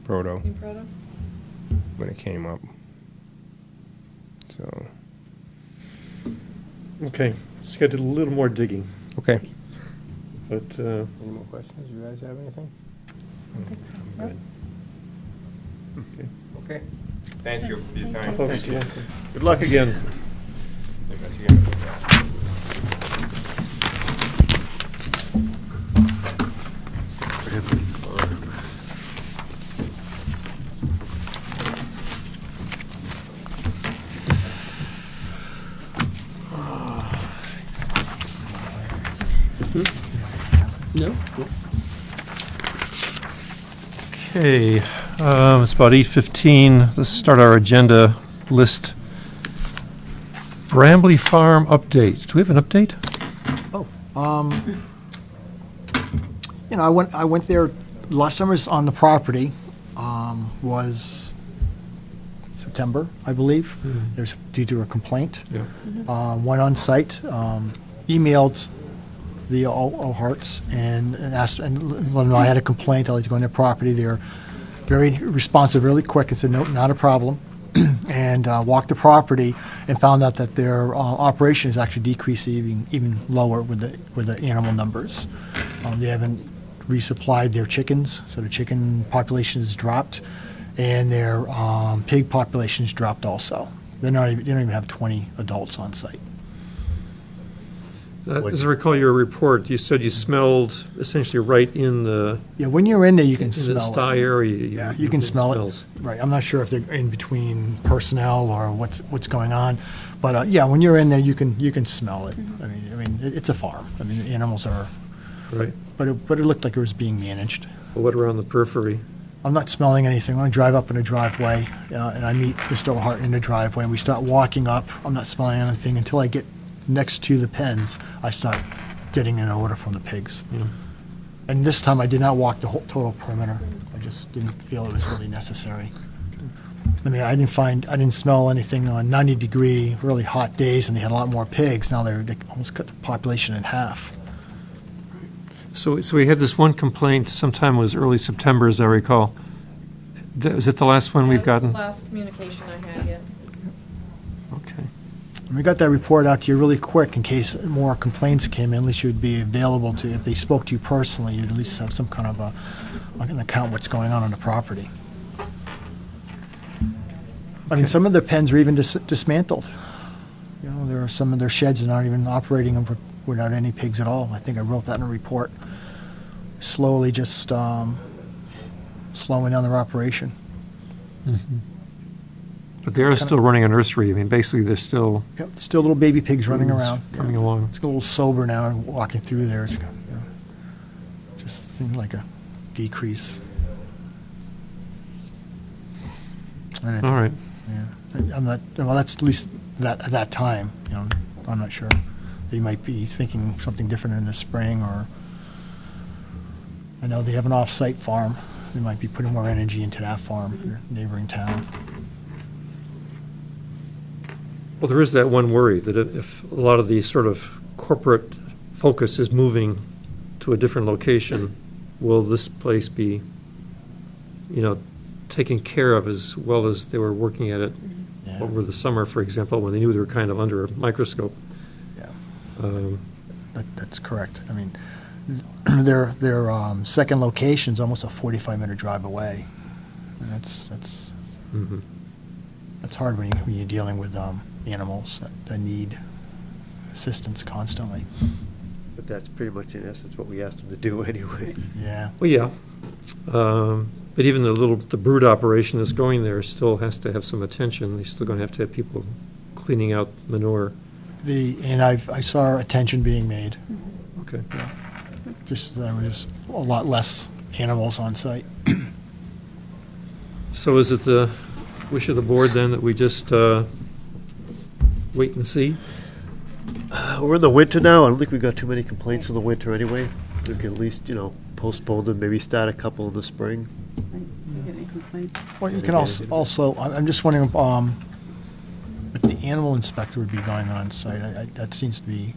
Proto You proud of? when it came up. So, Okay, just got to do a little more digging, okay. but Any more questions? You guys have anything? Okay. Thank you for your time. Folks, good luck again. I got you in. No? Okay, it's about 8:15. Let's start our agenda list. Brambley Farm update. Do we have an update? I went there last summer's on the property, was September, I believe. There's due to a complaint. Yeah. Went on site, emailed the O'Harts and asked, and let them know I had a complaint, I'd like to go on their property. They're very responsive, really quick, and said, no, not a problem. And walked the property and found out that their operation is actually decreasing even lower with the animal numbers. They haven't resupplied their chickens, so the chicken population has dropped, and their pig population has dropped also. They don't even have 20 adults on site. As I recall your report, you said you smelled essentially right in the, Yeah, when you're in there, you can in the smell sty it. area. Yeah, you can smell smells. it. Right, I'm not sure if they're in between personnel or what's going on, but yeah, when you're in there, you can smell it. I mean, it's a farm. I mean, the animals are, Right. but it looked like it was being managed. But what around the periphery? I'm not smelling anything. When I drive up in a driveway, and I meet Mr. O'Hart in the driveway, and we start walking up, I'm not smelling anything until I get next to the pens. I start getting an odor from the pigs. Yeah. And this time, I did not walk the whole total perimeter. I just didn't feel it was really necessary. I mean, I didn't smell anything on 90-degree, really hot days, and they had a lot more pigs. Now they almost cut the population in half. So we had this one complaint, sometime it was early September, as I recall. Is it the last one we've gotten? That was the last communication I had, yeah. Okay. And we got that report out to you really quick in case more complaints came in. At least you'd be available to, if they spoke to you personally, you'd at least have some kind of an account what's going on the property. I mean, some of their pens are even dismantled. You know, there are some of their sheds that aren't even operating them without any pigs at all. I think I wrote that in a report. Slowly just slowing down their operation. But they are still running a nursery. I mean, basically, they're still Yep, still little baby pigs running around. coming along. It's a little sober now and walking through there. It's, just seemed like a decrease. And it- All right. Yeah, I'm not, well, that's at least at that time, you know, I'm not sure. They might be thinking something different in the spring, or I know they have an off-site farm. They might be putting more energy into that farm, their neighboring town. Well, there is that one worry that if a lot of the sort of corporate focus is moving to a different location, will this place be, taken care of as well as they were working at it Yeah. over the summer, for example, when they knew they were kind of under a microscope? Yeah. That's correct. I mean, their second location's almost a 45-minute drive away. And Mhm. that's hard when you're dealing with animals that need assistance constantly. But that's pretty much in essence what we asked them to do anyway. Yeah. Well, yeah. But even the brood operation that's going there still has to have some attention. They're still going to have people cleaning out manure. And I saw attention being made, Okay. just there was a lot less animals on site. So is it the wish of the board then that we just wait and see? We're in the winter now. I don't think we got too many complaints in the winter anyway. We can at least, postpone them, maybe start a couple in the spring. You get any complaints? Well, you can also, I'm just wondering if the animal inspector would be going on site. That seems to be,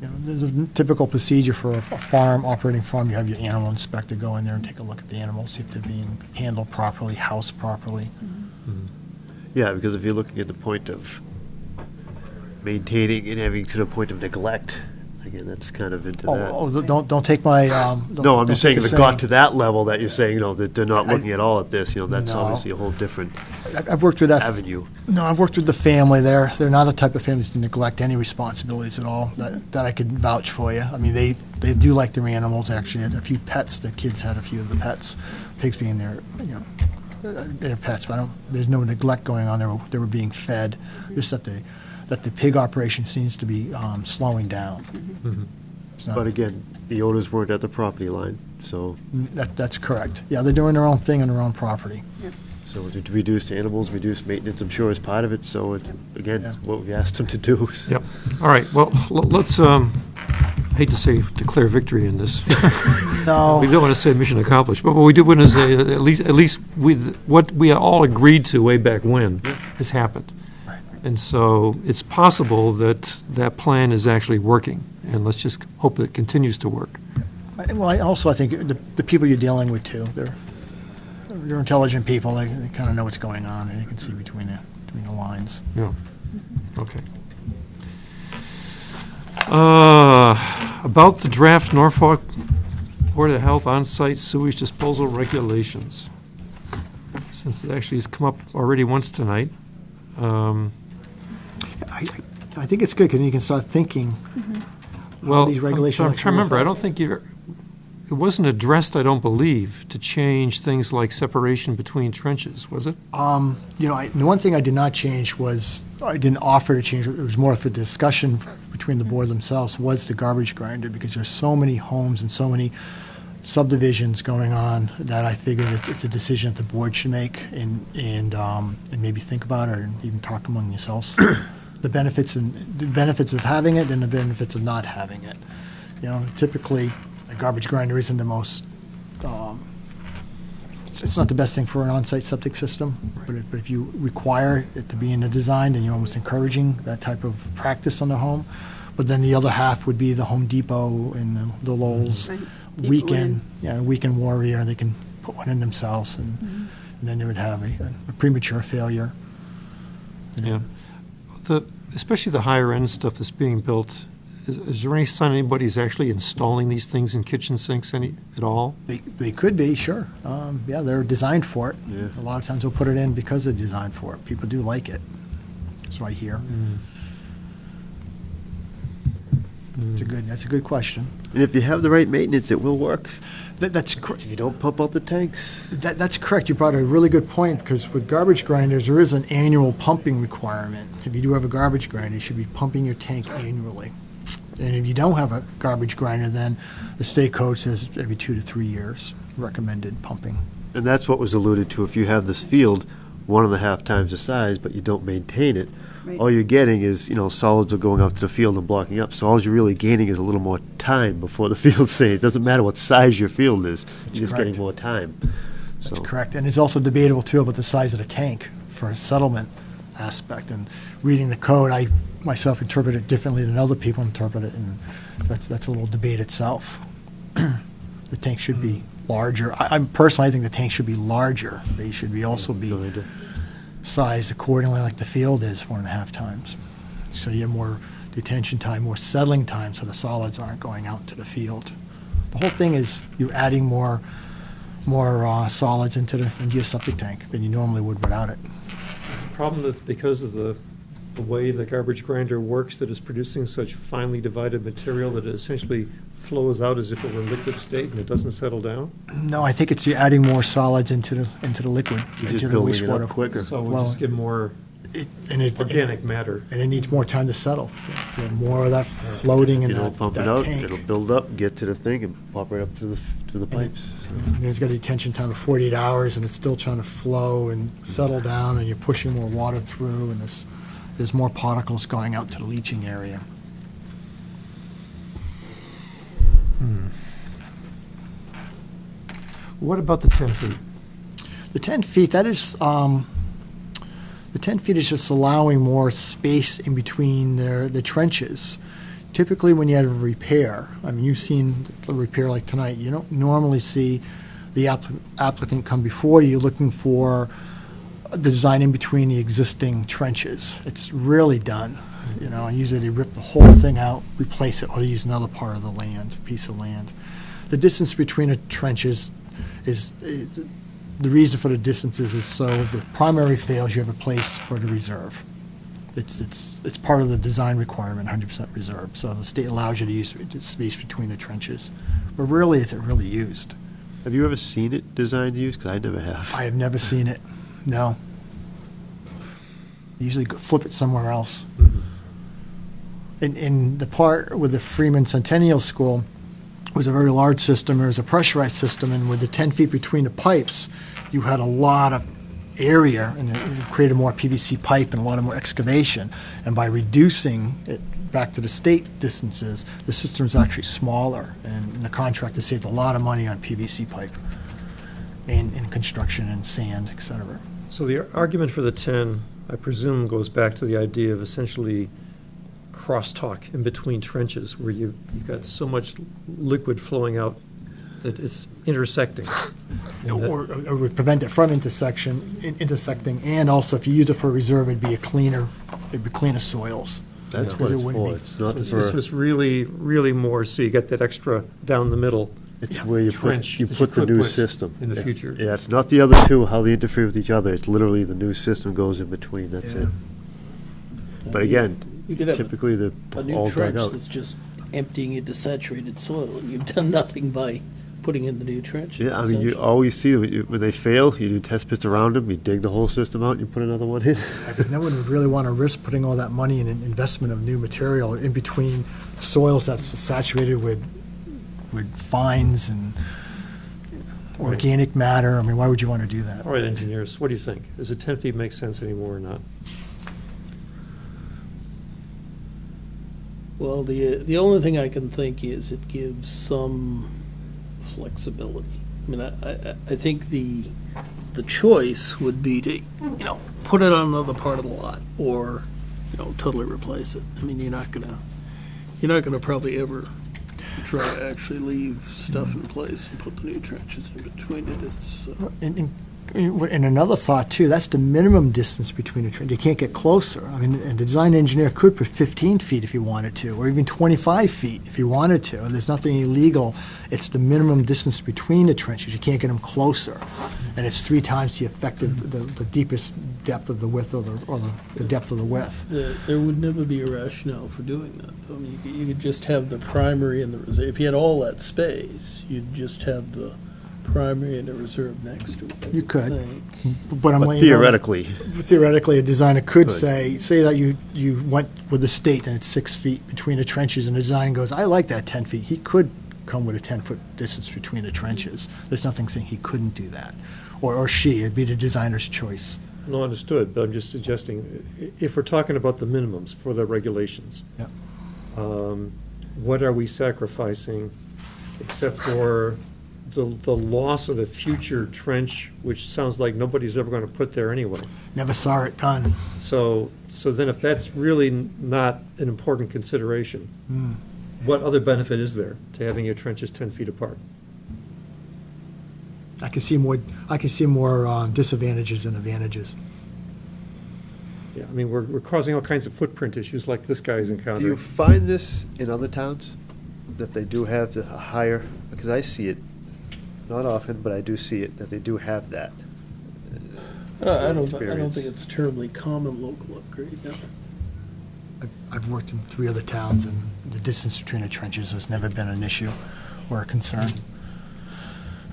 there's a typical procedure for a farm, operating farm. You have your animal inspector go in there and take a look at the animals, see if they're being handled properly, housed properly. Yeah, because if you're looking at the point of maintaining and having to the point of neglect, Again, that's kind of into Oh, that. don't take my, No, I'm just saying if it got to that. that level that you're saying, that they're not looking at all at this, that's No. obviously a whole different I've worked with that. avenue. No, I've worked with the family. They're not the type of families to neglect any responsibilities at all, that I could vouch for you. I mean, they do like their animals, actually. Had a few pets. The kids had a few of the pets, pigs being their pets, but there's no neglect going on. They were being fed. Just that the pig operation seems to be slowing down. It's not- But again, the owners weren't at the property line, so That's correct. Yeah, they're doing their own thing on their own property. to reduce animals, reduce maintenance, I'm sure is part of it, so again, it's what we asked them to do. Yep. All right, well, let's, I hate to say declare victory in this. No. We don't want to say mission accomplished, but what we do want to say, at least what we all agreed to way back when has happened. Right. And so it's possible that that plan is actually working, and let's just hope that it continues to work. Well, I think the people you're dealing with too, they're intelligent people. They kind of know what's going on, and you can see between the lines. Yeah, okay. About the draft Norfolk Board of Health on-site sewage disposal regulations. Since it actually has come up already once tonight. I think it's good because you can start thinking. Well, these regulations I'm actually trying to remember, I reflect- don't think it wasn't addressed, I don't believe, to change things like separation between trenches, was it? The one thing I did not change was, I didn't offer to change, it was more for discussion between the board themselves, was the garbage grinder, because there's so many homes and so many subdivisions going on that I figure that it's a decision that the board should make and maybe think about it and even talk among yourselves. The benefits of having it and the benefits of not having it. Typically, a garbage grinder isn't the most, it's not the best thing for an on-site septic system, but if you require it to be in the design, then you're almost encouraging that type of practice on the home. But then the other half would be the Home Depot and the Lowe's Right. People weekend warrior, they can put one in themselves, and then they would have a premature failure. Yeah. Especially the higher-end stuff that's being built, is there any sign anybody's actually installing these things in kitchen sinks at all? They could be, sure. Yeah, they're designed for it. Yeah. A lot of times they'll put it in because they're designed for it. People do like it. That's what I hear. That's a good question. And if you have the right maintenance, it will work. That's correct. If you don't pump out the tanks. That's correct. You brought a really good point, because with garbage grinders, there is an annual pumping requirement. If you do have a garbage grinder, you should be pumping your tank annually. And if you don't have a garbage grinder, then the state code says every 2 to 3 years, recommended pumping. And that's what was alluded to. If you have this field 1.5 times the size, but you don't maintain it, Right. all you're getting is, solids are going out to the field and blocking up. So all you're really gaining is a little more time before the field's safe. It doesn't matter what size your field is. You're just getting correct. more time. That's So- correct. And it's also debatable, too, about the size of the tank for a settlement aspect. And reading the code, I myself interpret it differently than other people interpret it, and that's a little debate itself. The tank should be larger. I personally, I think the tank should be larger. They should also be No, I do. sized accordingly, like the field is 1.5 times. So you have more detention time, more settling time, so the solids aren't going out to the field. The whole thing is you're adding more solids into your septic tank than you normally would without it. The problem is because of the way the garbage grinder works, that it's producing such finely divided material that it essentially flows out as if it were liquid state and it doesn't settle down. No, I think it's you're adding more solids into the liquid, You're into just the building it wastewater. up quicker. So we'll just get more And organic matter. And it needs more time to settle. You have more of that floating in You that don't pump it that out, tank. it'll build up, get to the thing, and pop right up through the pipes. And it's got a detention time of 48 hours, and it's still trying to flow and settle down, and you're pushing more water through, and there's more particles going out to the leaching area. What about the 10 feet? The 10 feet, that is, the 10 feet is just allowing more space in between the trenches. Typically, when you have a repair, I mean, you've seen a repair like tonight, you don't normally see the applicant come before you looking for the design in between the existing trenches. It's rarely done. you know, and usually they rip the whole thing out, replace it, or they use another part of the land, piece of land. The distance between the trenches is, the reason for the distances is so if the primary fails, you have a place for the reserve. It's part of the design requirement, 100% reserve, so the state allows you to use the space between the trenches. But rarely is it really used. Have you ever seen it designed to use? Because I never have. I have never seen it, no. Usually flip it somewhere else. In the part with the Freeman Centennial School was a very large system. There was a pressurized system, and with the 10 feet between the pipes, you had a lot of area, and it created more PVC pipe and a lot of more excavation. And by reducing it back to the state distances, the system is actually smaller, and the contractor saved a lot of money on PVC pipe and in construction and sand, et cetera. So the argument for the 10, I presume, goes back to the idea of essentially crosstalk in between trenches, where you've got so much liquid flowing out that it's intersecting. And that- Or would prevent it from intersecting, and also if you use it for reserve, it'd be cleaner soils. That's Yeah. what Because it's it wouldn't for. be- It's not This for, was really, really more, so you get that extra down the middle. it's where you trench put that you the could new put system. in the It's- future. Yeah, it's not the other two, how they interfere with each other. It's literally the new system goes in between, that's Yeah. it. But again, You could have typically they're a new all dug trench out. that's just emptying into saturated soil, and you've done nothing by putting in the new trench. Yeah, I mean, you essentially. always see when they fail, you do test pits around them, you dig the whole system out, and you put another one in. Because no one would really want to risk putting all that money in an investment of new material in between soils that's saturated with fines and organic matter. I mean, why would you want to do that? All right, engineers, what do you think? Does the 10 feet make sense anymore or not? Well, the only thing I can think is it gives some flexibility. I mean, I think the choice would be to, put it on another part of the lot, or, totally replace it. I mean, you're not gonna probably ever try to actually leave stuff in place and put the new trenches in between it. It's, And another thought too, that's the minimum distance between the trenches. You can't get closer. I mean, a design engineer could put 15 feet if he wanted to, or even 25 feet if he wanted to. And there's nothing illegal. It's the minimum distance between the trenches. You can't get them closer. And it's 3 times the effective, the deepest depth of the width or the depth of the width. there would never be a rationale for doing that, though. I mean, you could just have the primary and the reserve. If you had all that space, you'd just have the primary and the reserve next to it. You could. I think. But I'm But letting you know that theoretically, a designer could Could. say that you went with the state and it's 6 feet between the trenches, and the design goes, I like that 10 feet. He could come with a 10-foot distance between the trenches. There's nothing saying he couldn't do that. Or she, it'd be the designer's choice. No, understood, but I'm just suggesting, if we're talking about the minimums for the regulations, Yep. what are we sacrificing except for the loss of a future trench, which sounds like nobody's ever going to put there anyway? Never saw it done. So then if that's really not an important consideration, what other benefit is there to having your trenches 10 feet apart? I can see more disadvantages than advantages. Yeah, I mean, we're causing all kinds of footprint issues like this guy's do you encountering. find this in other towns, that they do have the higher, because I see it, not often, but I do see it, that they do have that. I don't Experience. think it's a terribly common local upgrade, no. I've worked in 3 other towns, and the distance between the trenches has never been an issue or a concern.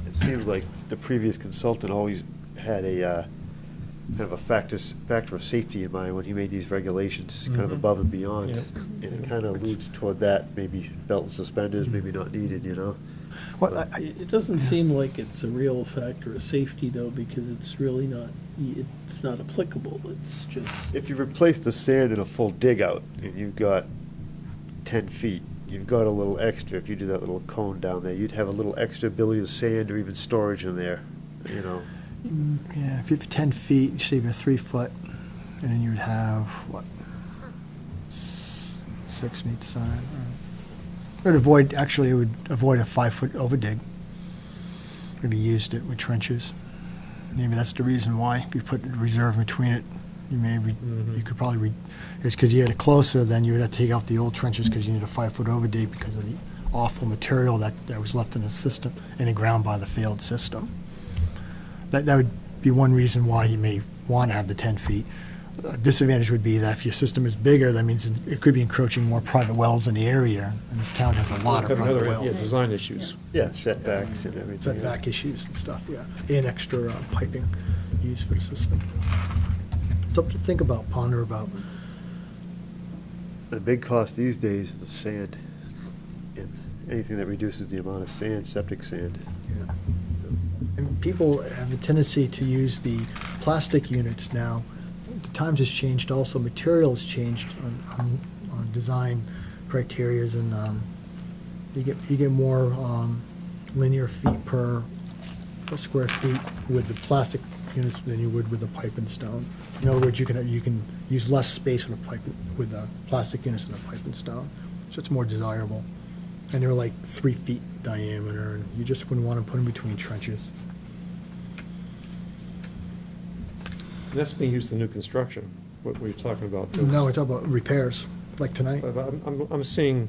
It seems like the previous consultant always had a kind of a factor of safety in mind when he made these regulations, kind of Mhm. above and beyond. Yeah. And it kind of alludes toward that, maybe belt and suspenders, maybe not needed, Well, It doesn't seem like it's a real factor of safety, though, because it's really not, it's not applicable. It's just, If you replace the sand in a full dig out and you've got 10 feet, you've got a little extra. If you do that little cone down there, you'd have a little extra ability of sand or even storage in there, Yeah, if you have 10 feet, you save a 3 foot, and then you'd have, 6 on each side. It would avoid a 5-foot overdig if you used it with trenches. Maybe that's the reason why we put a reserve between it. You may, you could probably, it's because you had it closer, then you would have to take out the old trenches because you need a 5-foot overdate because of the awful material that was left in the system, in the ground by the failed system. That would be one reason why you may want to have the 10 feet. Disadvantage would be that if your system is bigger, that means it could be encroaching more private wells in the area, and this town has a lot of Have private another, wells. design issues. Yeah, setbacks and everything. Setback issues and stuff, yeah, and extra piping used for the system. Something to think about, ponder about. The big cost these days is sand. And anything that reduces the amount of sand, septic sand. Yeah. And people have a tendency to use the plastic units now. The times has changed also, material has changed on design criterias, and you get more linear feet per square feet with the plastic units than you would with the pipe and stone. In other words, you can use less space with a pipe, with the plastic units than a pipe and stone, so it's more desirable. And they're like 3 feet diameter, and you just wouldn't want to put them between trenches. And that's being used in new construction, what we're talking about. No, we're talking about repairs, like tonight. But I'm seeing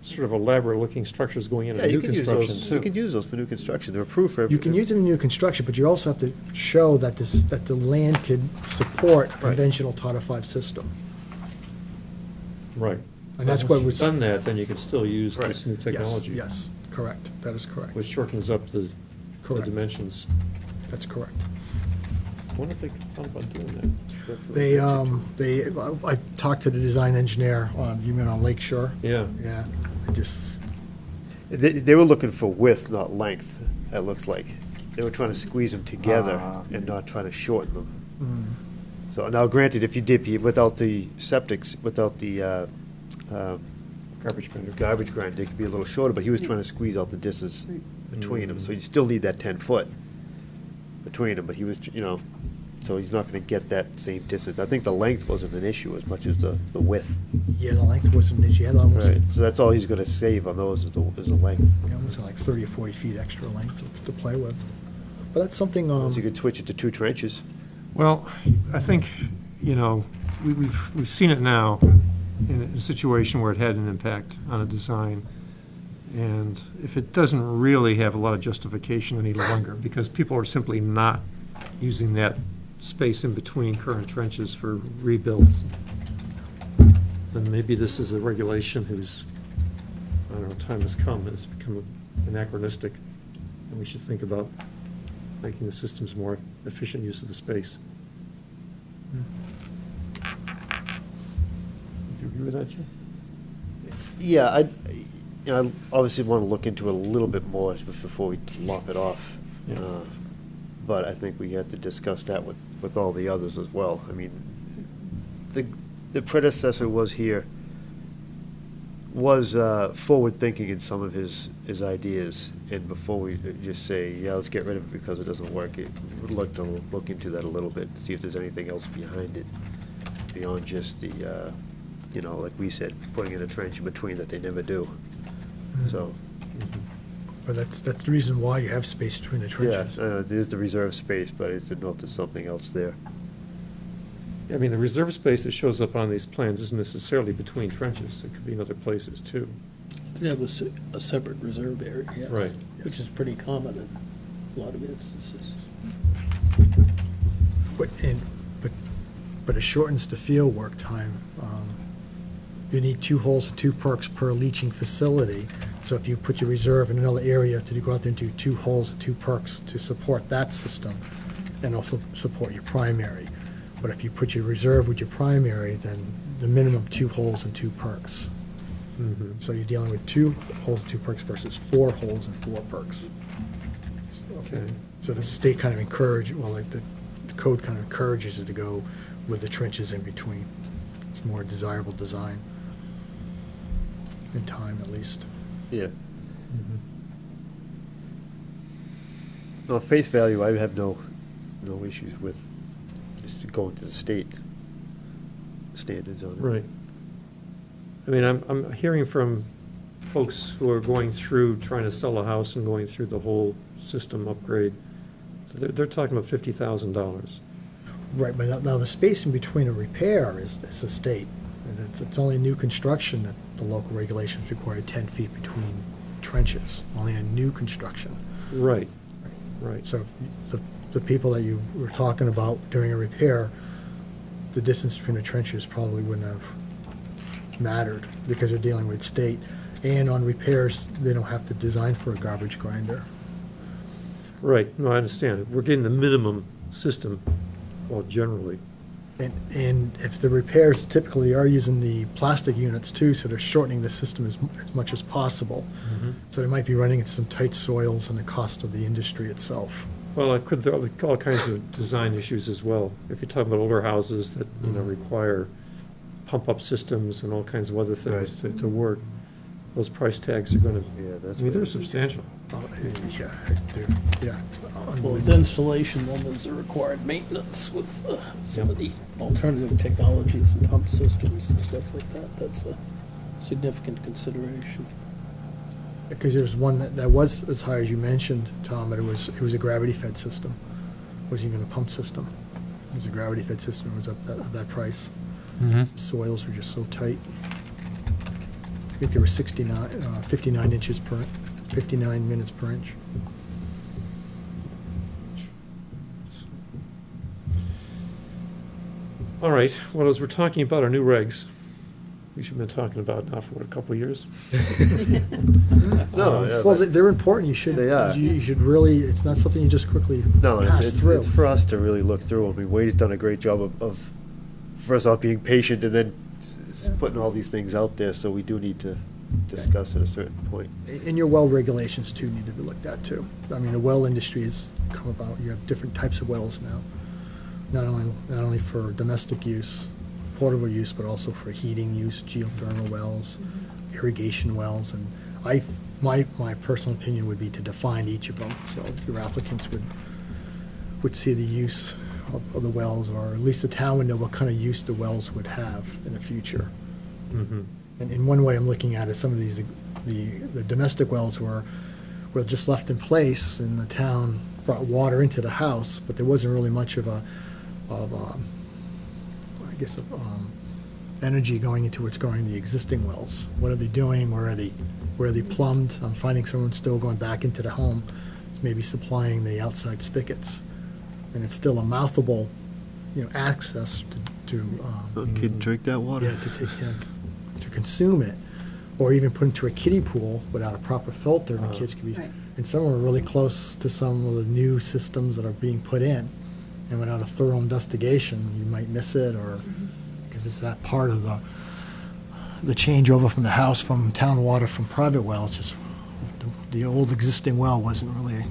sort of elaborate-looking structures going in Yeah, new you can use construction, those, too. you can use those for new construction. They're approved for. You can use them in new construction, but you also have to show that that the land could support a conventional Title V system. Right. And that's But what once was. you've done that, then you can still use Right. this new technology. Yes, correct. That is correct. Which shortens up the Correct. dimensions. That's correct. I wonder if they thought about doing that. I talked to the design engineer you mean on Lake Shore? Yeah. Yeah, They were looking for width, not length, it looks like. They were trying to squeeze them together and not trying to shorten them. So now granted, if you dip, without the septics, without the garbage grinder, it could be a little shorter, but he was trying to squeeze out the distance between them. So you still need that 10 foot between them, but he was, so he's not gonna get that same distance. I think the length wasn't an issue as much as the width. Yeah, the length wasn't an issue. You had almost, Right, so that's all he's gonna save on those is the length. almost like 30 or 40 feet extra length to play with. But that's something, So you could switch it to 2 trenches. Well, I think, we've seen it now in a situation where it had an impact on a design. And if it doesn't really have a lot of justification any longer, because people are simply not using that space in between current trenches for rebuilds, then maybe this is a regulation whose, I don't know, time has come, and it's become anachronistic, and we should think about making the systems more efficient use of the space. Do you agree with that, Jim? Yeah, I obviously want to look into it a little bit more before we lop it off. Yeah. But I think we have to discuss that with all the others as well. I mean, the predecessor was forward-thinking in some of his ideas, and before we just say, yeah, let's get rid of it because it doesn't work, we'd like to look into that a little bit, see if there's anything else behind it, beyond just the, like we said, putting in a trench in between that they never do. So, but that's the reason why you have space between the yeah, trenches. there's the reserve space, but it's to note there's something else there. I mean, the reserve space that shows up on these plans isn't necessarily between trenches. It could be in other places, too. You could have a separate reserve area. Yes. Right. Which is pretty common in a lot of instances. But it shortens the field work time. You need 2 holes and 2 perks per leaching facility. So if you put your reserve in another area, to go out there and do 2 holes and 2 perks to support that system, and also support your primary. But if you put your reserve with your primary, then the minimum 2 holes and 2 perks. So you're dealing with 2 holes and 2 perks versus 4 holes and 4 perks. Okay. So the state kind of the code kind of encourages it to go with the trenches in between. It's more desirable design, in time at least. Yeah. No, face value, I have no issues with just going to the state standards on it. Right. I mean, I'm hearing from folks who are going through, trying to sell a house and going through the whole system upgrade. So they're talking about $50,000. Right, but now the space in between a repair is a state. And it's only new construction that the local regulations require 10 feet between trenches, only a new construction. Right, right. So if the people that you were talking about during a repair, the distance between the trenches probably wouldn't have mattered because they're dealing with state. And on repairs, they don't have to design for a garbage grinder. Right, no, I understand. We're getting the minimum system, well, generally. And if the repairs typically are using the plastic units too, so they're shortening the system as much as possible. So they might be running into some tight soils and the cost of the industry itself. Well, there are all kinds of design issues as well. If you're talking about older houses that, require pump-up systems and all kinds of other things to work, those price tags are gonna, they're substantial. Yeah, yeah. Well, with installation, then there's a required maintenance with some of the alternative technologies and pump systems and stuff like that. That's a significant consideration. Because there's one that was as high as you mentioned, Tom, but it was a gravity-fed system. It wasn't even a pump system. It was a gravity-fed system. It was up that price. The soils were just so tight. I think they were 59 inches 59 minutes per inch. All right, well, as we're talking about our new regs, which we've been talking about now for, a couple of years? No, yeah, Well, but- they're important. You should. They are. You should really. It's not something you just quickly No, pass through. it's for us to really look through. I mean, Wade's done a great job of first off, being patient and then putting all these things out there, so we do need to discuss at a certain point. And your well regulations too need to be looked at too. I mean, the well industry has come about. You have different types of wells now, not only for domestic use, portable use, but also for heating use, geothermal wells, irrigation wells, and my personal opinion would be to define each of them, so your applicants would see the use of the wells, or at least the town would know what kind of use the wells would have in the future. And in one way I'm looking at is some of these, the domestic wells were just left in place, and the town brought water into the house, but there wasn't really much of energy going into what's going in the existing wells. What are they doing? Where are they plumbed? I'm finding someone still going back into the home, maybe supplying the outside spigots, and it's still a mouthable, access to Kid drink that water? yeah, to consume it, or even put into a kiddie pool without a proper filter, and the kids can be. Right. And some are really close to some of the new systems that are being put in, and without a thorough investigation, you might miss it, or because it's that part of the changeover from the house from town water from private wells. Just the old existing well wasn't really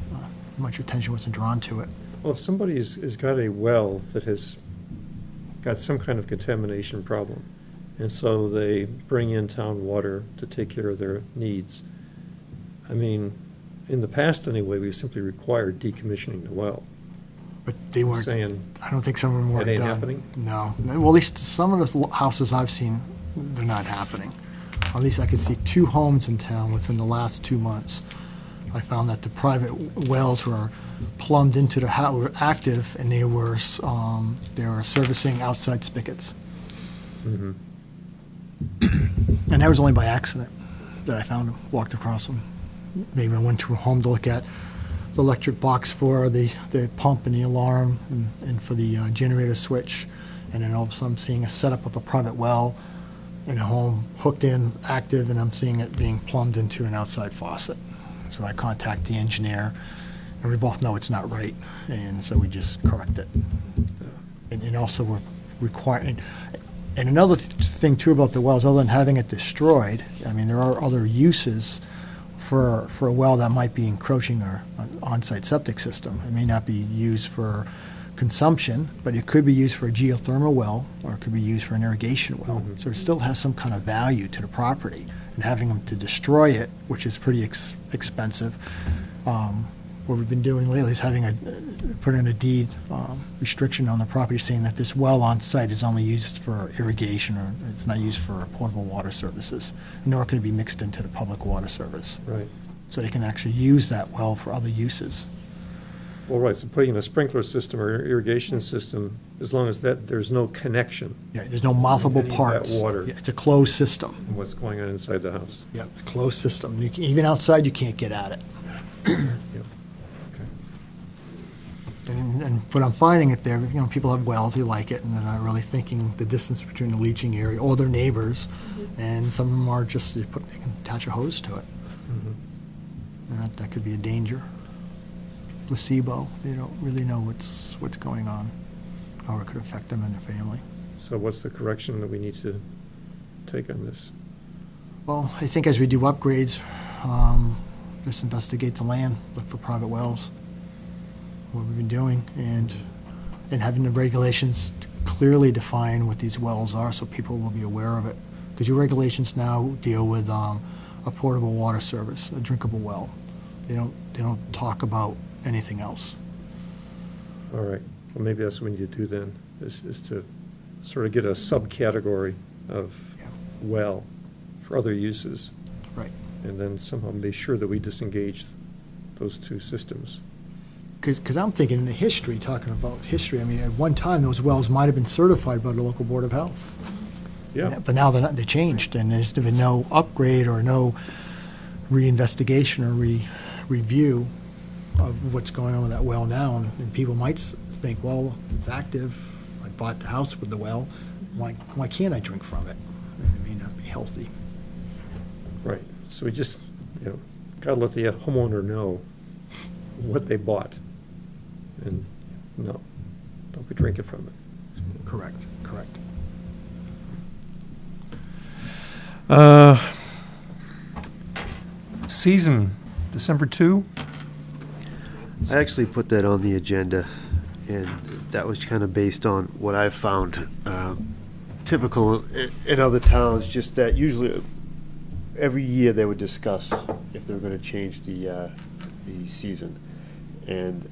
much attention wasn't drawn to it. Well, if somebody has got a well that has got some kind of contamination problem, and so they bring in town water to take care of their needs, I mean, in the past anyway, we simply required decommissioning the well. But they weren't. Saying, I don't think some of them were It ain't done. happening? No. Well, at least some of the houses I've seen, they're not happening. At least I could see 2 homes in town within the last 2 months. I found that the private wells were plumbed into the house, were active, and they were servicing outside spigots. And that was only by accident that I found them, walked across them. Maybe I went to a home to look at the electric box for the pump and the alarm and for the generator switch. And then all of a sudden I'm seeing a setup of a private well in a home, hooked in, active, and I'm seeing it being plumbed into an outside faucet. So I contact the engineer, and we both know it's not right, and so we just correct it. And also we're requiring, and another thing too about the wells, other than having it destroyed, I mean, there are other uses for a well that might be encroaching our on-site septic system. It may not be used for consumption, but it could be used for a geothermal well, or it could be used for an irrigation well. So it still has some kind of value to the property. And having them to destroy it, which is pretty expensive, what we've been doing lately is put in a deed restriction on the property saying that this well on site is only used for irrigation, or it's not used for potable water services, nor can it be mixed into the public water service. right. So they can actually use that well for other uses. Well, right, so putting in a sprinkler system or irrigation system, as long as that, there's no connection Yeah, there's no mouthable Any of that parts. water. Yeah, it's a closed system. in what's going on inside the house. Yeah, it's a closed system. Even outside, you can't get at it. And what I'm finding it there, people have wells, they like it, and they're not really thinking the distance between the leaching area or their neighbors. And some of them are just, they can attach a hose to it. And that could be a danger. Placebo, they don't really know what's going on, how it could affect them and their family. So what's the correction that we need to take on this? Well, I think as we do upgrades, just investigate the land, look for private wells, what we've been doing, and having the regulations clearly define what these wells are so people will be aware of it. Because your regulations now deal with a portable water service, a drinkable well. They don't talk about anything else. All right, well, maybe that's what we need to do then, is to sort of get a subcategory of Yeah. well for other uses, Right. and then somehow make sure that we disengage those two systems. Because I'm thinking in the history, talking about history, I mean, at one time, those wells might have been certified by the local Board of Health. Yeah, But now they're not, they changed, and there's been no upgrade or no reinvestigation or review of what's going on with that well now. And people might think, well, it's active, I bought the house with the well, why can't I drink from it? And it may not be healthy. right. So we just, gotta let the homeowner know what they bought. And no, don't be drinking from it. Correct, correct. Season, December 2? I actually put that on the agenda, and that was kind of based on what I've found typical in other towns, just that usually every year they would discuss if they're going to change the season. And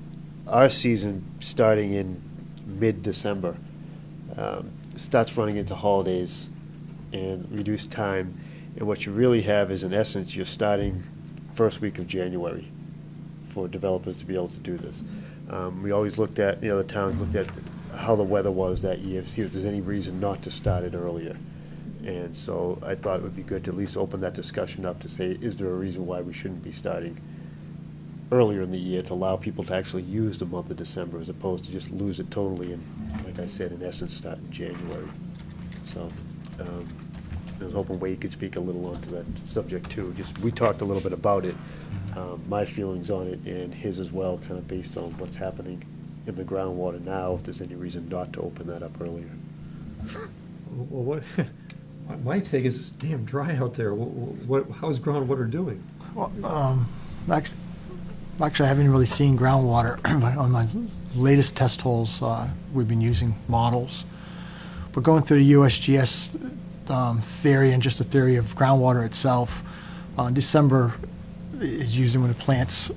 our season, starting in mid-December, starts running into holidays and reduced time. And what you really have is, in essence, you're starting first week of January for developers to be able to do this. We always looked at, the towns looked at how the weather was that year, see if there's any reason not to start it earlier. And so I thought it would be good to at least open that discussion up to say, is there a reason why we shouldn't be starting earlier in the year to allow people to actually use the month of December as opposed to just lose it totally and, like I said, in essence, start in January. So I was hoping Wade could speak a little onto that subject too. Just, we talked a little bit about it, my feelings on it and his as well, kind of based on what's happening in the groundwater now, if there's any reason not to open that up earlier. Well, what, my take is it's damn dry out there. How's groundwater doing? Well, actually, I haven't really seen groundwater, but on my latest test holes, we've been using models. But going through the USGS theory and just the theory of groundwater itself, December is usually when the plants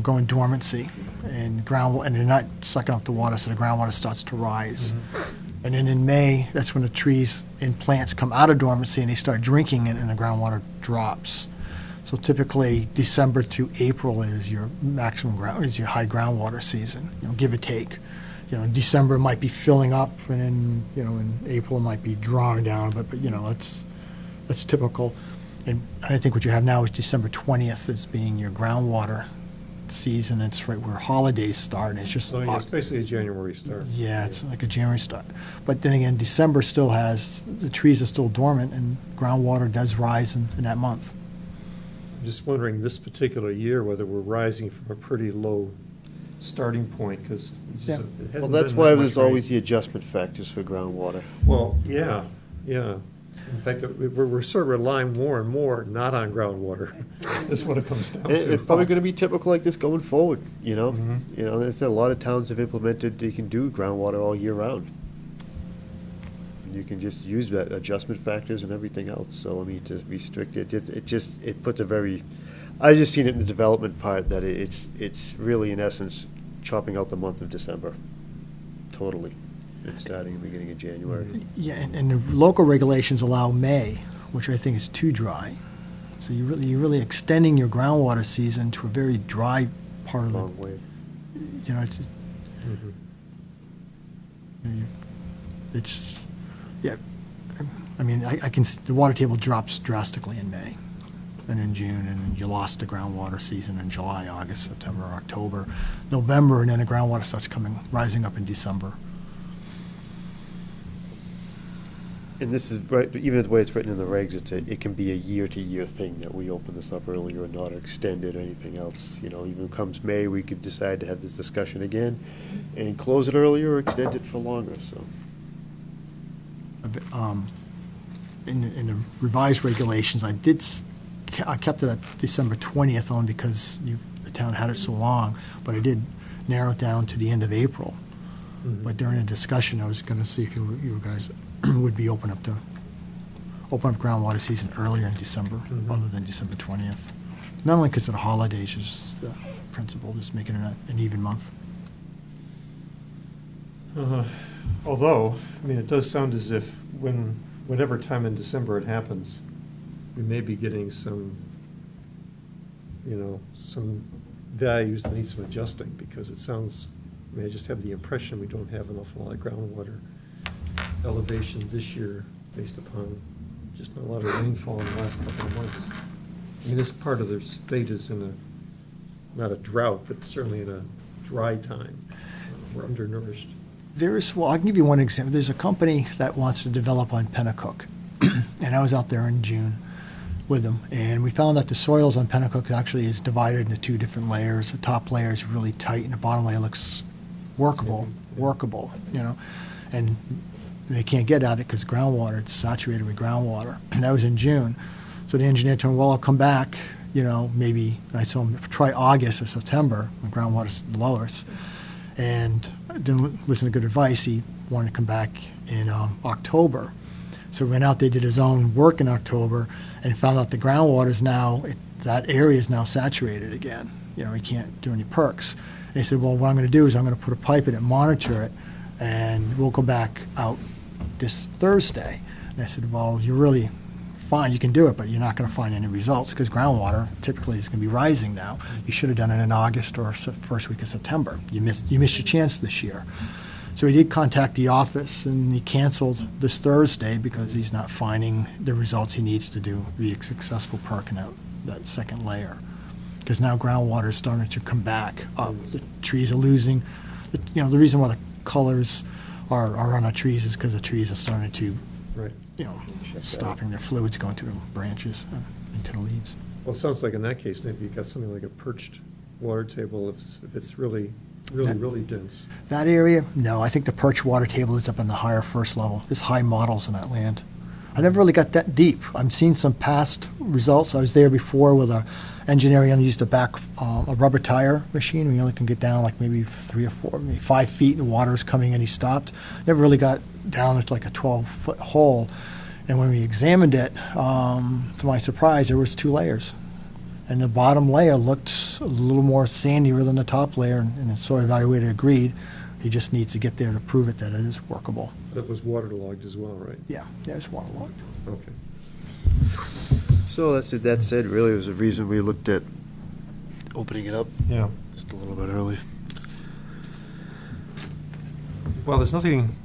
go in dormancy and they're not sucking up the water, so the groundwater starts to rise. And then in May, that's when the trees and plants come out of dormancy and they start drinking it, and the groundwater drops. So typically, December to April is your is your high groundwater season, give or take. December might be filling up, and then, in April it might be drawing down, but that's typical. And I think what you have now is December 20th as being your groundwater season. It's right where holidays start, and it's just. So yeah, it's basically a January start. Yeah, it's like a January start. But then again, December still has, the trees are still dormant, and groundwater does rise in that month. I'm just wondering this particular year whether we're rising from a pretty low starting point, because Yeah. Well, that's why there's always the adjustment factors for groundwater. Well, yeah. In fact, we're sort of relying more and more not on groundwater. That's what it comes down to. It's probably going to be typical like this going forward, There's a lot of towns have implemented, you can do groundwater all year round. And you can just use that adjustment factors and everything else. So, I mean, to restrict it, it puts a very, I just seen it in the development part that it's really, in essence, chopping out the month of December, totally, and starting at the beginning of January. Yeah, and the local regulations allow May, which I think is too dry. So you're really extending your groundwater season to a very dry part of the. Long way. you know, Mhm. it's, yeah, I mean, I can, the water table drops drastically in May and in June, and you lost the groundwater season in July, August, September, October, November, and then the groundwater starts rising up in December. And this is right, even the way it's written in the regs, it can be a year-to-year thing, that we open this up earlier or not extend it or anything else. You know, even comes May, we could decide to have this discussion again and close it earlier or extend it for longer, so. In the revised regulations, I kept it at December 20th on because the town had it so long, but I did narrow it down to the end of April. Mhm. But during the discussion, I was gonna see if you guys would be open up groundwater season earlier in December, Mhm. other than December 20th. Not only because of the holidays, it's just the principle, just making it an even month. Although, I mean, it does sound as if whatever time in December it happens, we may be getting some, some values that need some adjusting, because it sounds, I mean, I just have the impression we don't have an awful lot of groundwater elevation this year based upon just not a lot of rainfall in the last couple of months. I mean, this part of the state is in not a drought, but certainly in a dry time. We're undernourished. Well, I can give you one example. There's a company that wants to develop on Pennacook, and I was out there in June with them, and we found that the soils on Pennacook actually is divided into two different layers. The top layer is really tight, and the bottom layer looks workable, and they can't get at it because groundwater, it's saturated with groundwater, and that was in June. So the engineer told me, well, I'll come back, maybe, and I told him, try August or September, when groundwater's lowest. And I didn't listen to good advice. He wanted to come back in October. So we went out there, did his own work in October, and found out the groundwater is now, that area is now saturated again. He can't do any perks. And he said, well, what I'm going to do is I'm going to put a pipe in it, monitor it, and we'll go back out this Thursday. And I said, well, you're really fine, you can do it, but you're not going to find any results because groundwater typically is going to be rising now. You should have done it in August or first week of September. You missed your chance this year. So he did contact the office, and he canceled this Thursday because he's not finding the results he needs to be a successful perk in that second layer. Because now groundwater is starting to come back up. The trees are losing. The reason why the colors are on our trees is because the trees are starting to, Right. stopping their fluids going to the branches and into the leaves. Well, it sounds like in that case, maybe you've got something like a perched water table if it's really dense. That area, no, I think the perch water table is up in the higher first level. There's high models in that land. I never really got that deep. I've seen some past results. I was there before with a engineer. He only used a rubber tire machine. We only can get down like maybe 3 or 4, maybe 5 feet, and the water was coming, and he stopped. Never really got down to like a 12-foot hole. And when we examined it, to my surprise, there was 2 layers. And the bottom layer looked a little more sandier than the top layer, and the soil evaluator agreed. He just needs to get there to prove it that it is workable. But it was waterlogged as well, right? Yeah, it's waterlogged. Okay. So that said, really, was the reason we looked at opening it up Yeah. just a little bit early. Well, there's nothing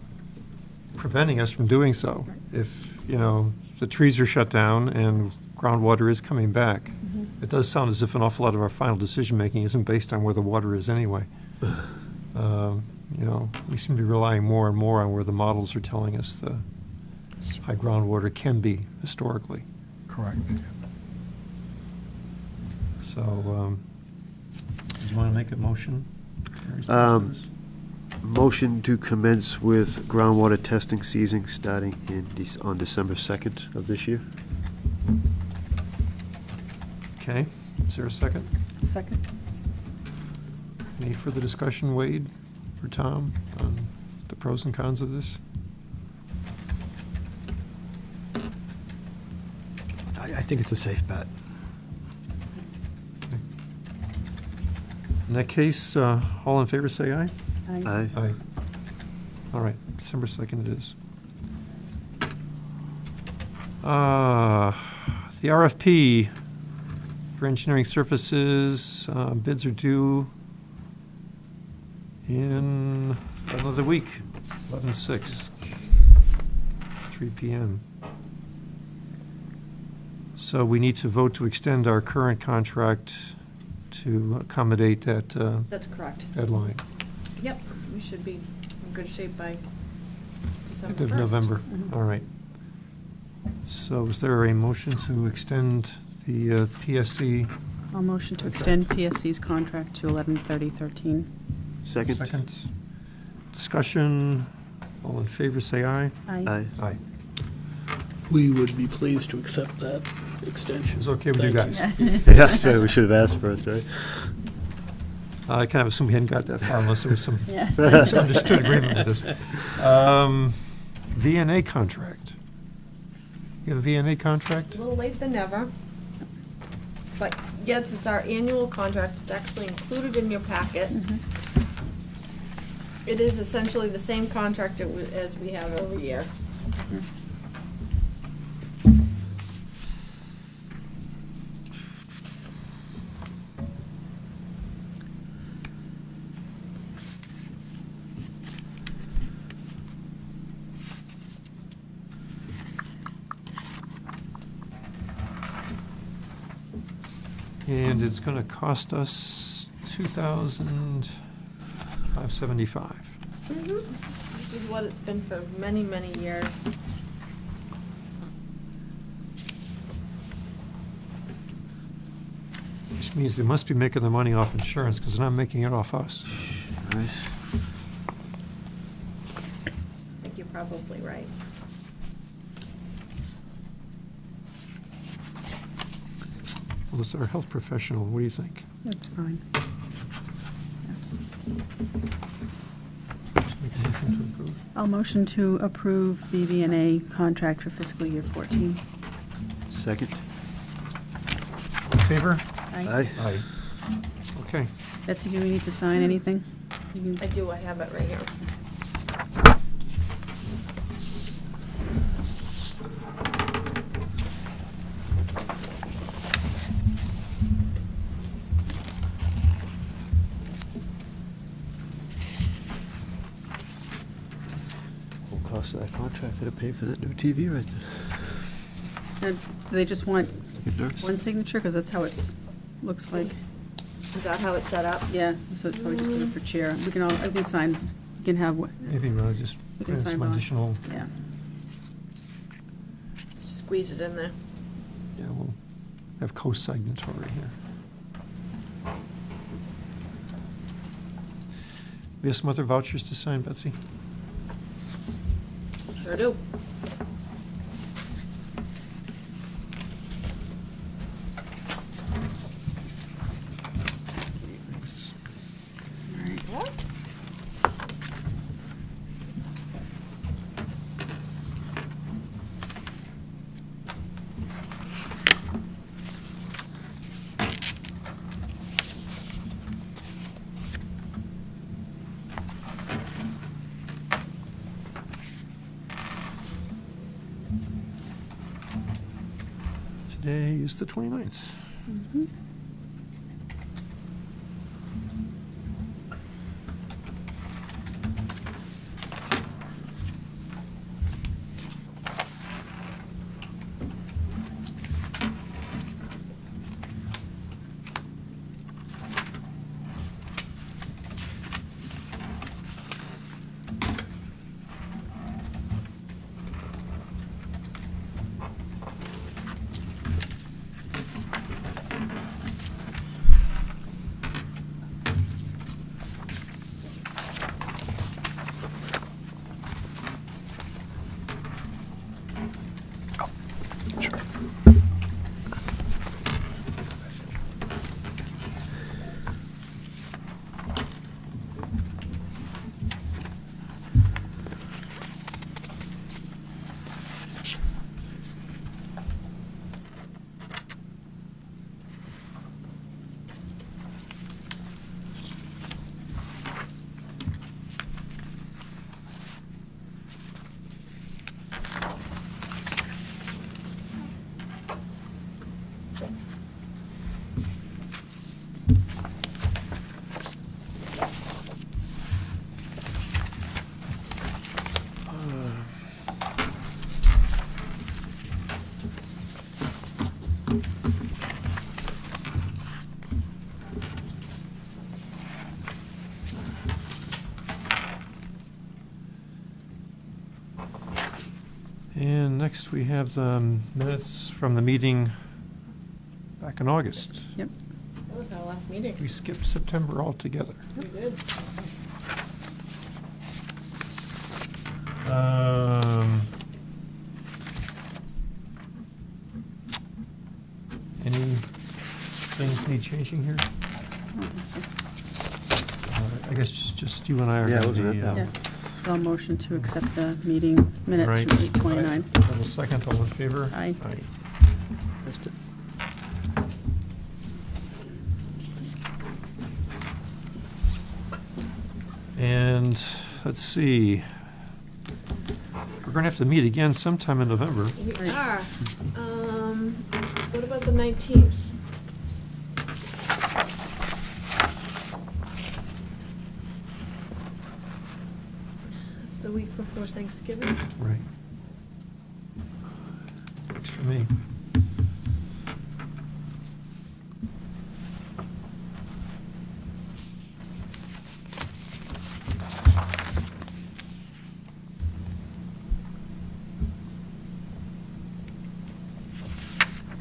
preventing us from doing so. If, the trees are shut down and groundwater is coming back, it does sound as if an awful lot of our final decision-making isn't based on where the water is anyway. We seem to be relying more and more on where the models are telling us the high groundwater can be historically. Correct. So, do you want to make a motion? Motion to commence with groundwater testing season starting on December 2nd of this year. Okay, is there a second? Second. Any further discussion, Wade or Tom, on the pros and cons of this? I think it's a safe bet. In that case, all in favor say aye. Aye. Aye. All right, December 2nd it is. The RFP for engineering services, bids are due in another week, 11/6, 3 PM. So we need to vote to extend our current contract to accommodate that That's correct. deadline, Yep, we should be in good shape by end December of 1st. November. All right. So is there a motion to extend the PSC? I'll motion to extend PSC's contract to 11/30/13. Second? Second. Discussion, all in favor, say aye. Aye. Aye. We would be pleased to accept that extension. It's okay with you Thank guys. Yeah, sorry, we should have asked first, right? I kind of assumed we hadn't got that far unless there was some Yeah. understood agreement with this. VNA contract. You have a VNA contract? A little late than never. But yes, it's our annual contract. It's actually included in your packet. It is essentially the same contract as we have every year. And it's going to cost us $2,575. Which is what it's been for many, many years. Which means they must be making the money off insurance because they're not making it off us. Right. I think you're probably right. Well, it's our health professional. What do you think? That's fine. Just make a motion to approve. I'll motion to approve the VNA contract for fiscal year 14. Second? In favor? Aye. Aye. Okay. Betsy, do we need to sign anything? You I do, I have it right here. What cost of that contract to pay for that new TV right there? Do they just want Get nervous. one signature? Because that's how it looks like. Is that how it's set up? Yeah, so it's probably just leave it for chair. We can all, I can sign, you can have, Maybe just We can add sign some both. additional, yeah. Just squeeze it in there. yeah, we'll have co-signatory here. We have some other vouchers to sign, Betsy? Sure do. Thanks. All right. Today is the 29th. And next, we have the minutes from the meeting back in August. Yep. That was our last meeting. We skipped September altogether. We did. Any things need changing here? I don't think so. I guess just you and I are Yeah, going to wasn't be... it that Yeah. So I'll motion to accept the meeting minutes Right. from 8:29. Have a second, all in favor? Aye. Missed it. And, let's see, we're going to have to meet again sometime in November. We are. What about the 19th? That's the week before Thanksgiving. Right. Works for me.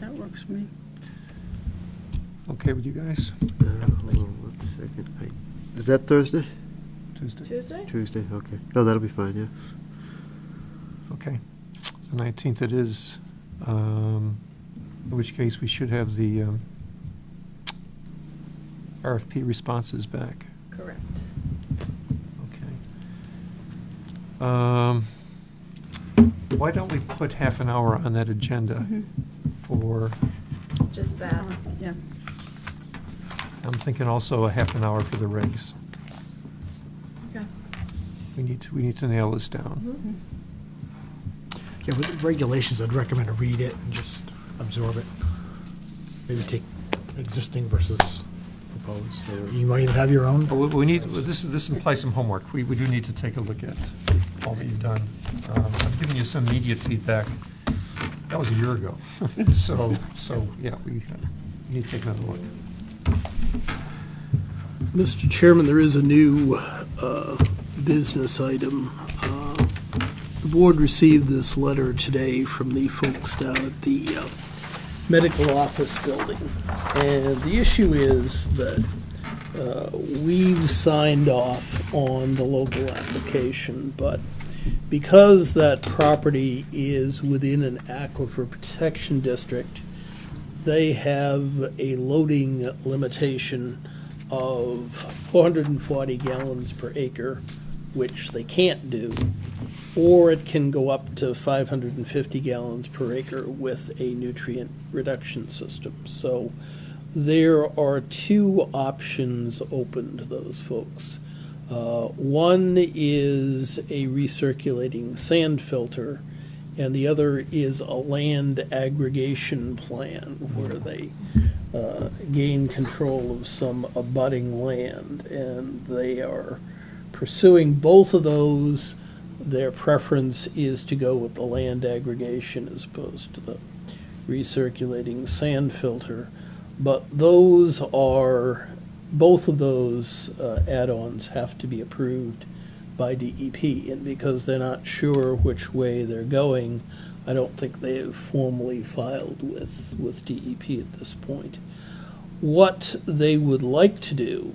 That works for me. Okay with you guys? Hold on 1 second. Is that Thursday? Tuesday? Tuesday? Tuesday, okay. Oh, that'll be fine, yeah. Okay. The 19th it is, in which case we should have the RFP responses back. Correct. Okay. Why don't we put half an hour on that agenda Mhm. for, Just that. Yeah. I'm thinking also a half an hour for the regs. Okay. We need to nail this down. Mhm. Yeah, with regulations, I'd recommend to read it and just absorb it. Maybe take existing versus proposed. You might even have your own. But we need, this implies some homework. We do need to take a look at all that you've done. I'm giving you some immediate feedback. That was a year ago. So, yeah, we need to take another look. Mr. Chairman, there is a new business item. The board received this letter today from the folks down at the medical office building. And the issue is that we've signed off on the local application, but because that property is within an aquifer protection district, they have a loading limitation of 440 gallons per acre, which they can't do, or it can go up to 550 gallons per acre with a nutrient reduction system. So there are two options open to those folks. One is a recirculating sand filter, and the other is a land aggregation plan where they gain control of some abutting land, and they are pursuing both of those. Their preference is to go with the land aggregation as opposed to the recirculating sand filter, but both of those add-ons have to be approved by DEP, and because they're not sure which way they're going, I don't think they have formally filed with DEP at this point. What they would like to do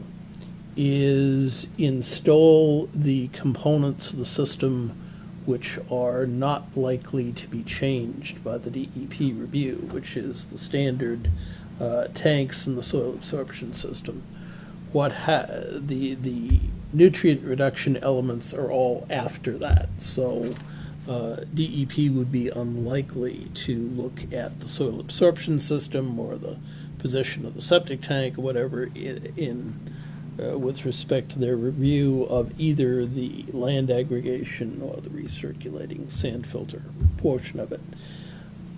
is install the components of the system which are not likely to be changed by the DEP review, which is the standard tanks and the soil absorption system. The nutrient reduction elements are all after that, so DEP would be unlikely to look at the soil absorption system or the position of the septic tank or whatever with respect to their review of either the land aggregation or the recirculating sand filter portion of it.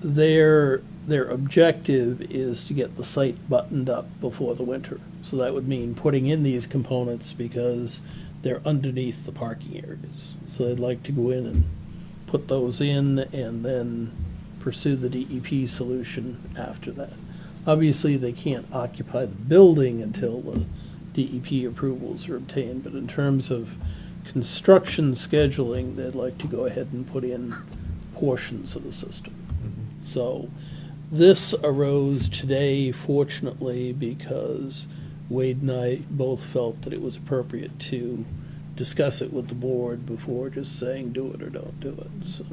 Their objective is to get the site buttoned up before the winter. So that would mean putting in these components because they're underneath the parking areas. So they'd like to go in and put those in and then pursue the DEP solution after that. Obviously, they can't occupy the building until the DEP approvals are obtained, but in terms of construction scheduling, they'd like to go ahead and put in portions of the system. So this arose today, fortunately, because Wade and I both felt that it was appropriate to discuss it with the board before just saying do it or don't do it. So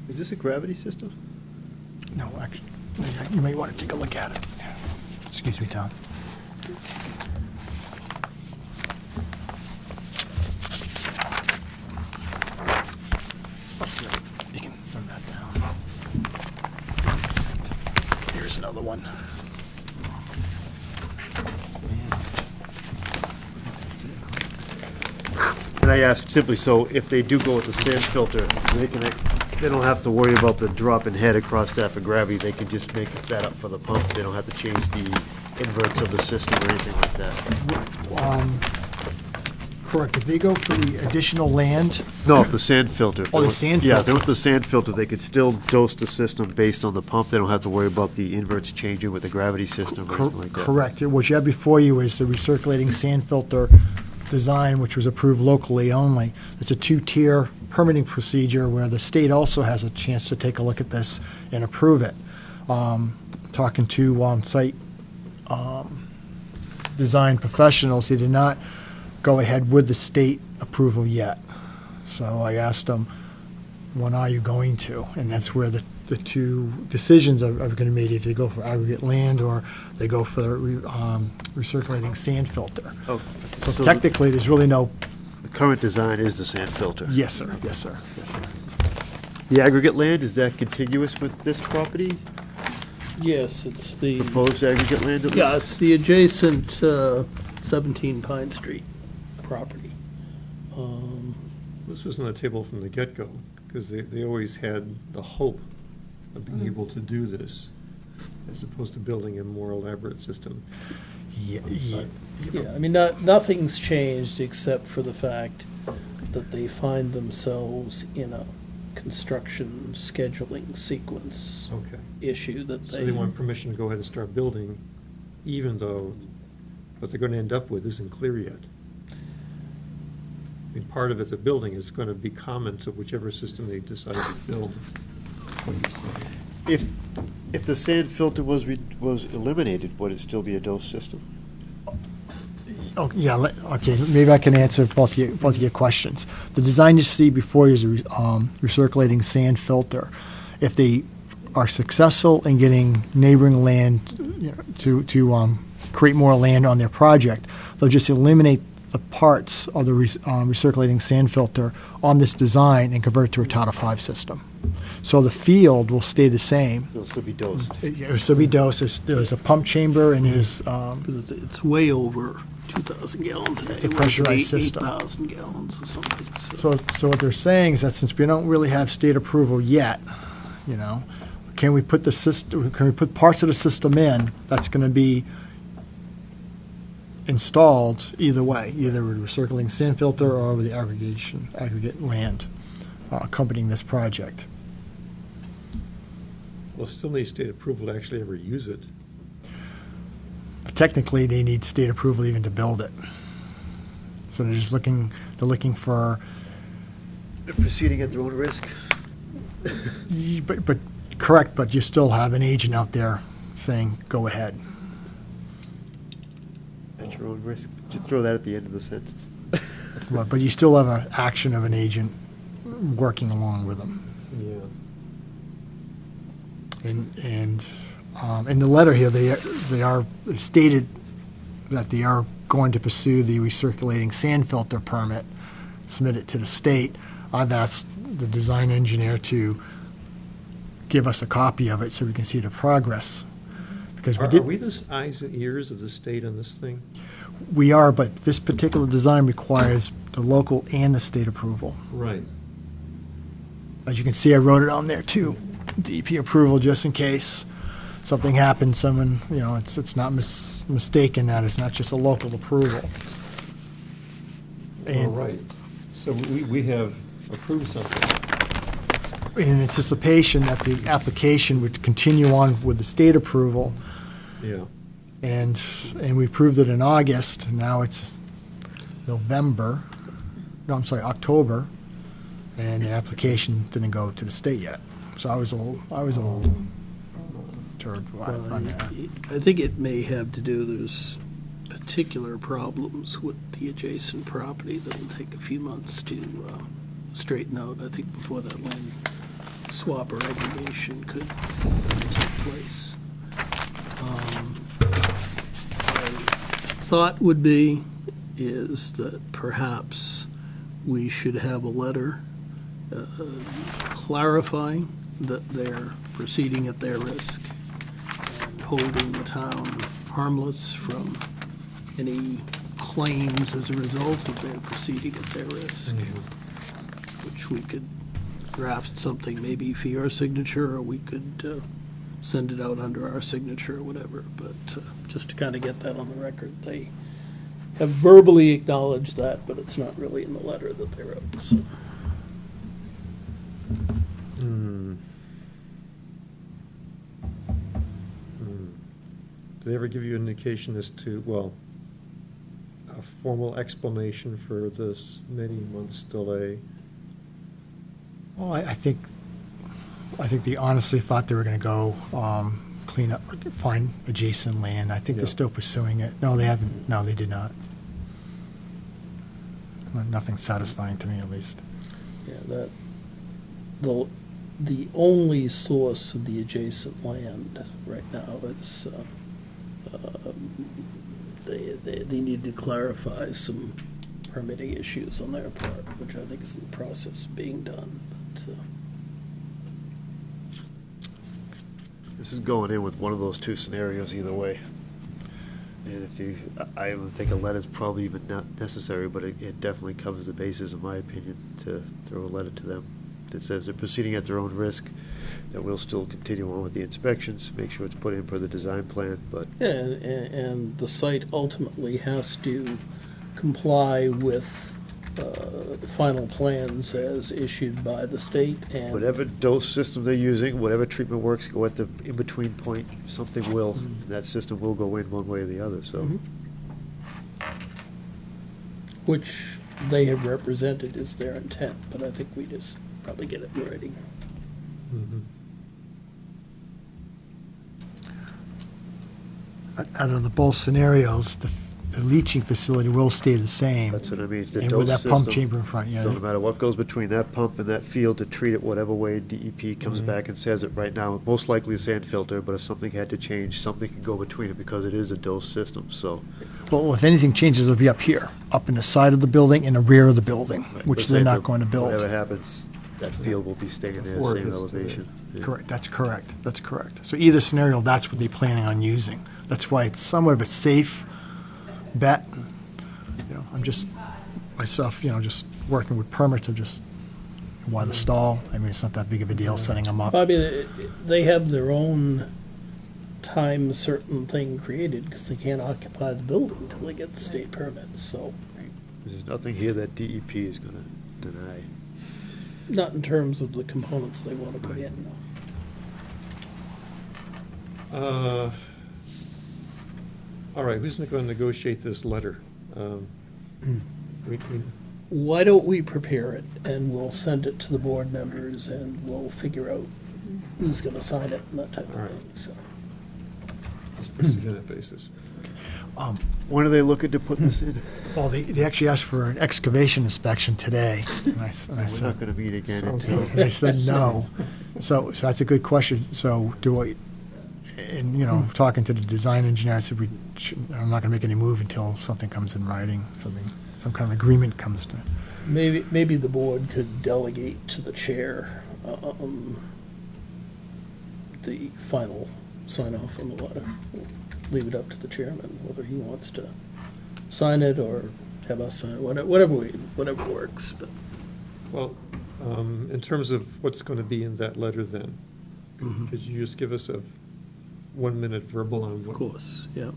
Is this a gravity system? No, actually, you may want to take a look at it. Excuse me, Tom. You can send that down. Here's another one. And I asked simply so if they do go with the sand filter, they don't have to worry about the drop in head across that for gravity. They can just make that up for the pump. They don't have to change the inverts of the system or anything like that. Correct, if they go for the additional land, No, the sand filter. Oh, the sand Yeah, filter. they with the sand filter, they could still dose the system based on the pump. They don't have to worry about the inverts changing with the gravity system or anything like that. correct. What you have before you is the recirculating sand filter design, which was approved locally only. It's a two-tier permitting procedure where the state also has a chance to take a look at this and approve it. Talking to site design professionals, he did not go ahead with the state approval yet. So I asked them, when are you going to? And that's where the two decisions are going to be made, if they go for aggregate land or they go for recirculating sand filter. Oh, So technically, there's really no, the current design is the sand filter. yes, sir, yes, sir, yes, sir. The aggregate land, is that contiguous with this property? yes, it's the, Proposed aggregate land? at least? yeah, it's the adjacent 17 Pine Street property. This was on the table from the get-go, because they always had the hope of being able to do this, as opposed to building a more elaborate system. Yeah, Yeah, I mean, nothing's changed except for the fact that they find themselves in a construction scheduling sequence Okay. issue that So they want permission to go ahead and start building, even though what they're going to end up with isn't clear yet. I mean, part of it, the building, is going to be common to whichever system they decide to build. If the sand filter was eliminated, would it still be a dose system? Oh, yeah, okay, maybe I can answer both of your questions. The design you see before you is a recirculating sand filter. If they are successful in getting neighboring land, to create more land on their project, they'll just eliminate the parts of the recirculating sand filter on this design and convert it to a Title V system. So the field will stay the same. It'll still be dosed. It'll still be dosed. There's a pump chamber and there's, Because it's way over 2,000 gallons a day. It's a pressurized system. 8,000 gallons or something. so what they're saying is that since we don't really have state approval yet, can we put parts of the system in that's going to be installed either way, either with recirculating sand filter or with the aggregate land accompanying this project. Well, still need state approval to actually ever use it. Technically, they need state approval even to build it. So they're looking for, They're proceeding at their own risk. but correct, but you still have an agent out there saying, go ahead. At your own risk. Just throw that at the end of the sentence. But you still have an action of an agent working along with them. Yeah. And in the letter here, they stated that they are going to pursue the recirculating sand filter permit, submit it to the state. I've asked the design engineer to give us a copy of it so we can see the progress. Because Are we the eyes and ears of the state on this thing? we are, but this particular design requires the local and the state approval. Right. As you can see, I wrote it on there too. DEP approval, just in case something happens, someone, it's not mistaken that it's not just a local approval. All And right. So we have approved something. in anticipation that the application would continue on with the state approval, Yeah. and we approved it in August, now it's October. and the application didn't go to the state yet. So I was a little perturbed on that. I think it may have to do, there's particular problems with the adjacent property that will take a few months to straighten out, I think, before that land swap or aggregation could take place. My thought would be is that perhaps we should have a letter clarifying that they're proceeding at their risk and holding the town harmless from any claims as a result of their proceeding at their risk, which we could draft something maybe for your signature, or we could send it out under our signature or whatever, but just to kind of get that on the record. They have verbally acknowledged that, but it's not really in the letter that they wrote, so. Did they ever give you an indication as to, well, a formal explanation for this many months delay? Well, I think they honestly thought they were going to go clean up, find adjacent land. I think they're still pursuing it. No, they haven't. No, they did not. Nothing satisfying to me, at least. Yeah, that, the only source of the adjacent land right now is, they need to clarify some permitting issues on their part, which I think is in the process of being done, but, This is going in with one of those two scenarios either way. And I don't think a letter's probably even not necessary, but it definitely covers the bases, in my opinion, to throw a letter to them that says they're proceeding at their own risk, that we'll still continue on with the inspections, make sure it's put in per the design plan, but. yeah, and the site ultimately has to comply with final plans as issued by the state, and Whatever dose system they're using, whatever treatment works, go at the in-between point, something will, and that system will go in one way or the other, so. Mhm. Which they have represented as their intent, but I think we just probably get it in writing. Out of the both scenarios, the leaching facility will stay the same. That's what I mean, the And with dose that pump system, chamber in front, yeah. so no matter what goes between that pump and that field to treat it whatever way DEP comes back and says it right now, most likely a sand filter, but if something had to change, something could go between it because it is a dose system, so. Well, if anything changes, it'll be up here, up in the side of the building, in the rear of the building, which Let's they're say not that going to build. Whatever happens, that field will be staying there, Or same just, elevation. Yeah. Correct, that's correct, that's correct. So either scenario, that's what they're planning on using. That's why it's somewhat of a safe bet. You know, I'm just, myself, just working with permits, of just, why the stall? I mean, it's not that big of a deal setting them up. Bobby, they have their own time certain thing created because they can't occupy the building until they get the state permit, so. There's nothing here that DEP is gonna deny. Not in terms of the components they want to put in, no. All right, who's going to negotiate this letter? We- Why don't we prepare it and we'll send it to the board members and we'll figure out who's going to sign it and that type All of right. thing, so. Let's proceed on that basis. When are they looking to put this in? Well, they actually asked for an excavation inspection today, and I We're said, not gonna meet again Sounds until. and they said no. So that's a good question. So and talking to the design engineer, I said, I'm not gonna make any move until something comes in writing, some kind of agreement comes to. Maybe the board could delegate to the chair the final sign off on the letter. Leave it up to the chairman whether he wants to sign it or have us sign it, whatever works. But Well, in terms of what's going to be in that letter then, Mhm. could you just give us a 1-minute verbal on of what? course, yeah.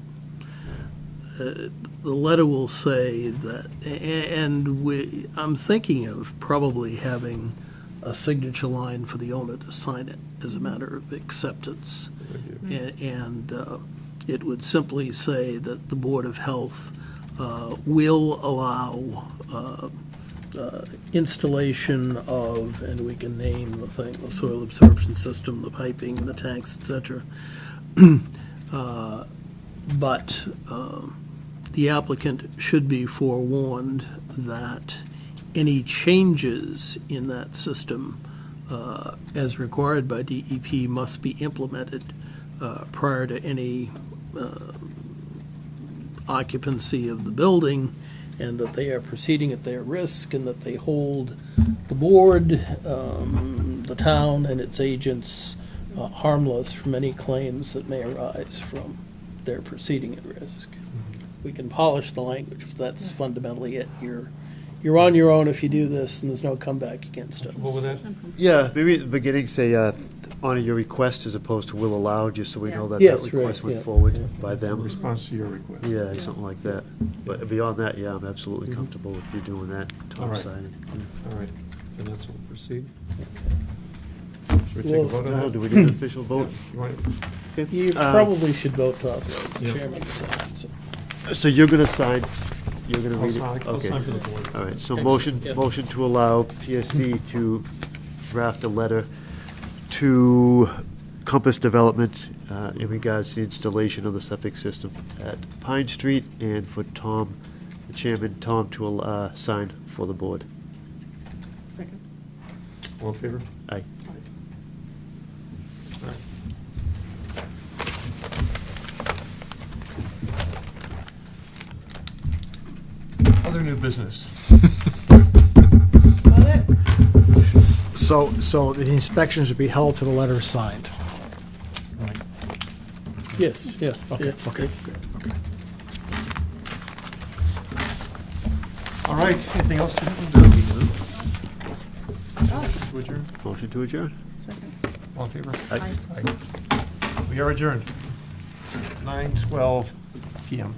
The letter will say that, and I'm thinking of probably having a signature line for the owner to sign it as a matter of acceptance. And it would simply say that the Board of Health will allow installation of, and we can name the thing, the soil absorption system, the piping, the tanks, et cetera. But the applicant should be forewarned that any changes in that system, as required by DEP, must be implemented prior to any occupancy of the building, and that they are proceeding at their risk, and that they hold the board, the town, and its agents harmless from any claims that may arise from their proceeding at risk. We can polish the language, but that's fundamentally it. You're on your own if you do this, and there's no comeback against us. What was that? Yeah, maybe at the beginning say, honor your request as opposed to will allow, just so we know that Yes, that request right, went yeah. forward by In them. response to your request. Yeah, something like that. But beyond that, yeah, I'm absolutely comfortable with you doing that, All Tom right. signing. All right, and that's what we'll proceed. Should we take a Well, vote on Now, that? do we do an official vote? You want- You probably should vote to authorize the Yeah. chairman to sign, so. So you're gonna sign, you're gonna I'll read it? sign I'll Okay. sign for the board. All right, so Excellent, yeah. motion to allow PSC to draft a letter to Compass Development in regards to the installation of the septic system at Pine Street, and for Tom, the chairman, Tom, to sign for the board. Second. All in favor? Aye. All right. Other new business. Got it? So the inspections would be held till the letter is signed. Yes, yeah. Okay, yeah. okay, good, okay. All right, anything else to adjourn? Motion to adjourn? Second. All in favor? Aye. Aye. We are adjourned. 9:12 PM.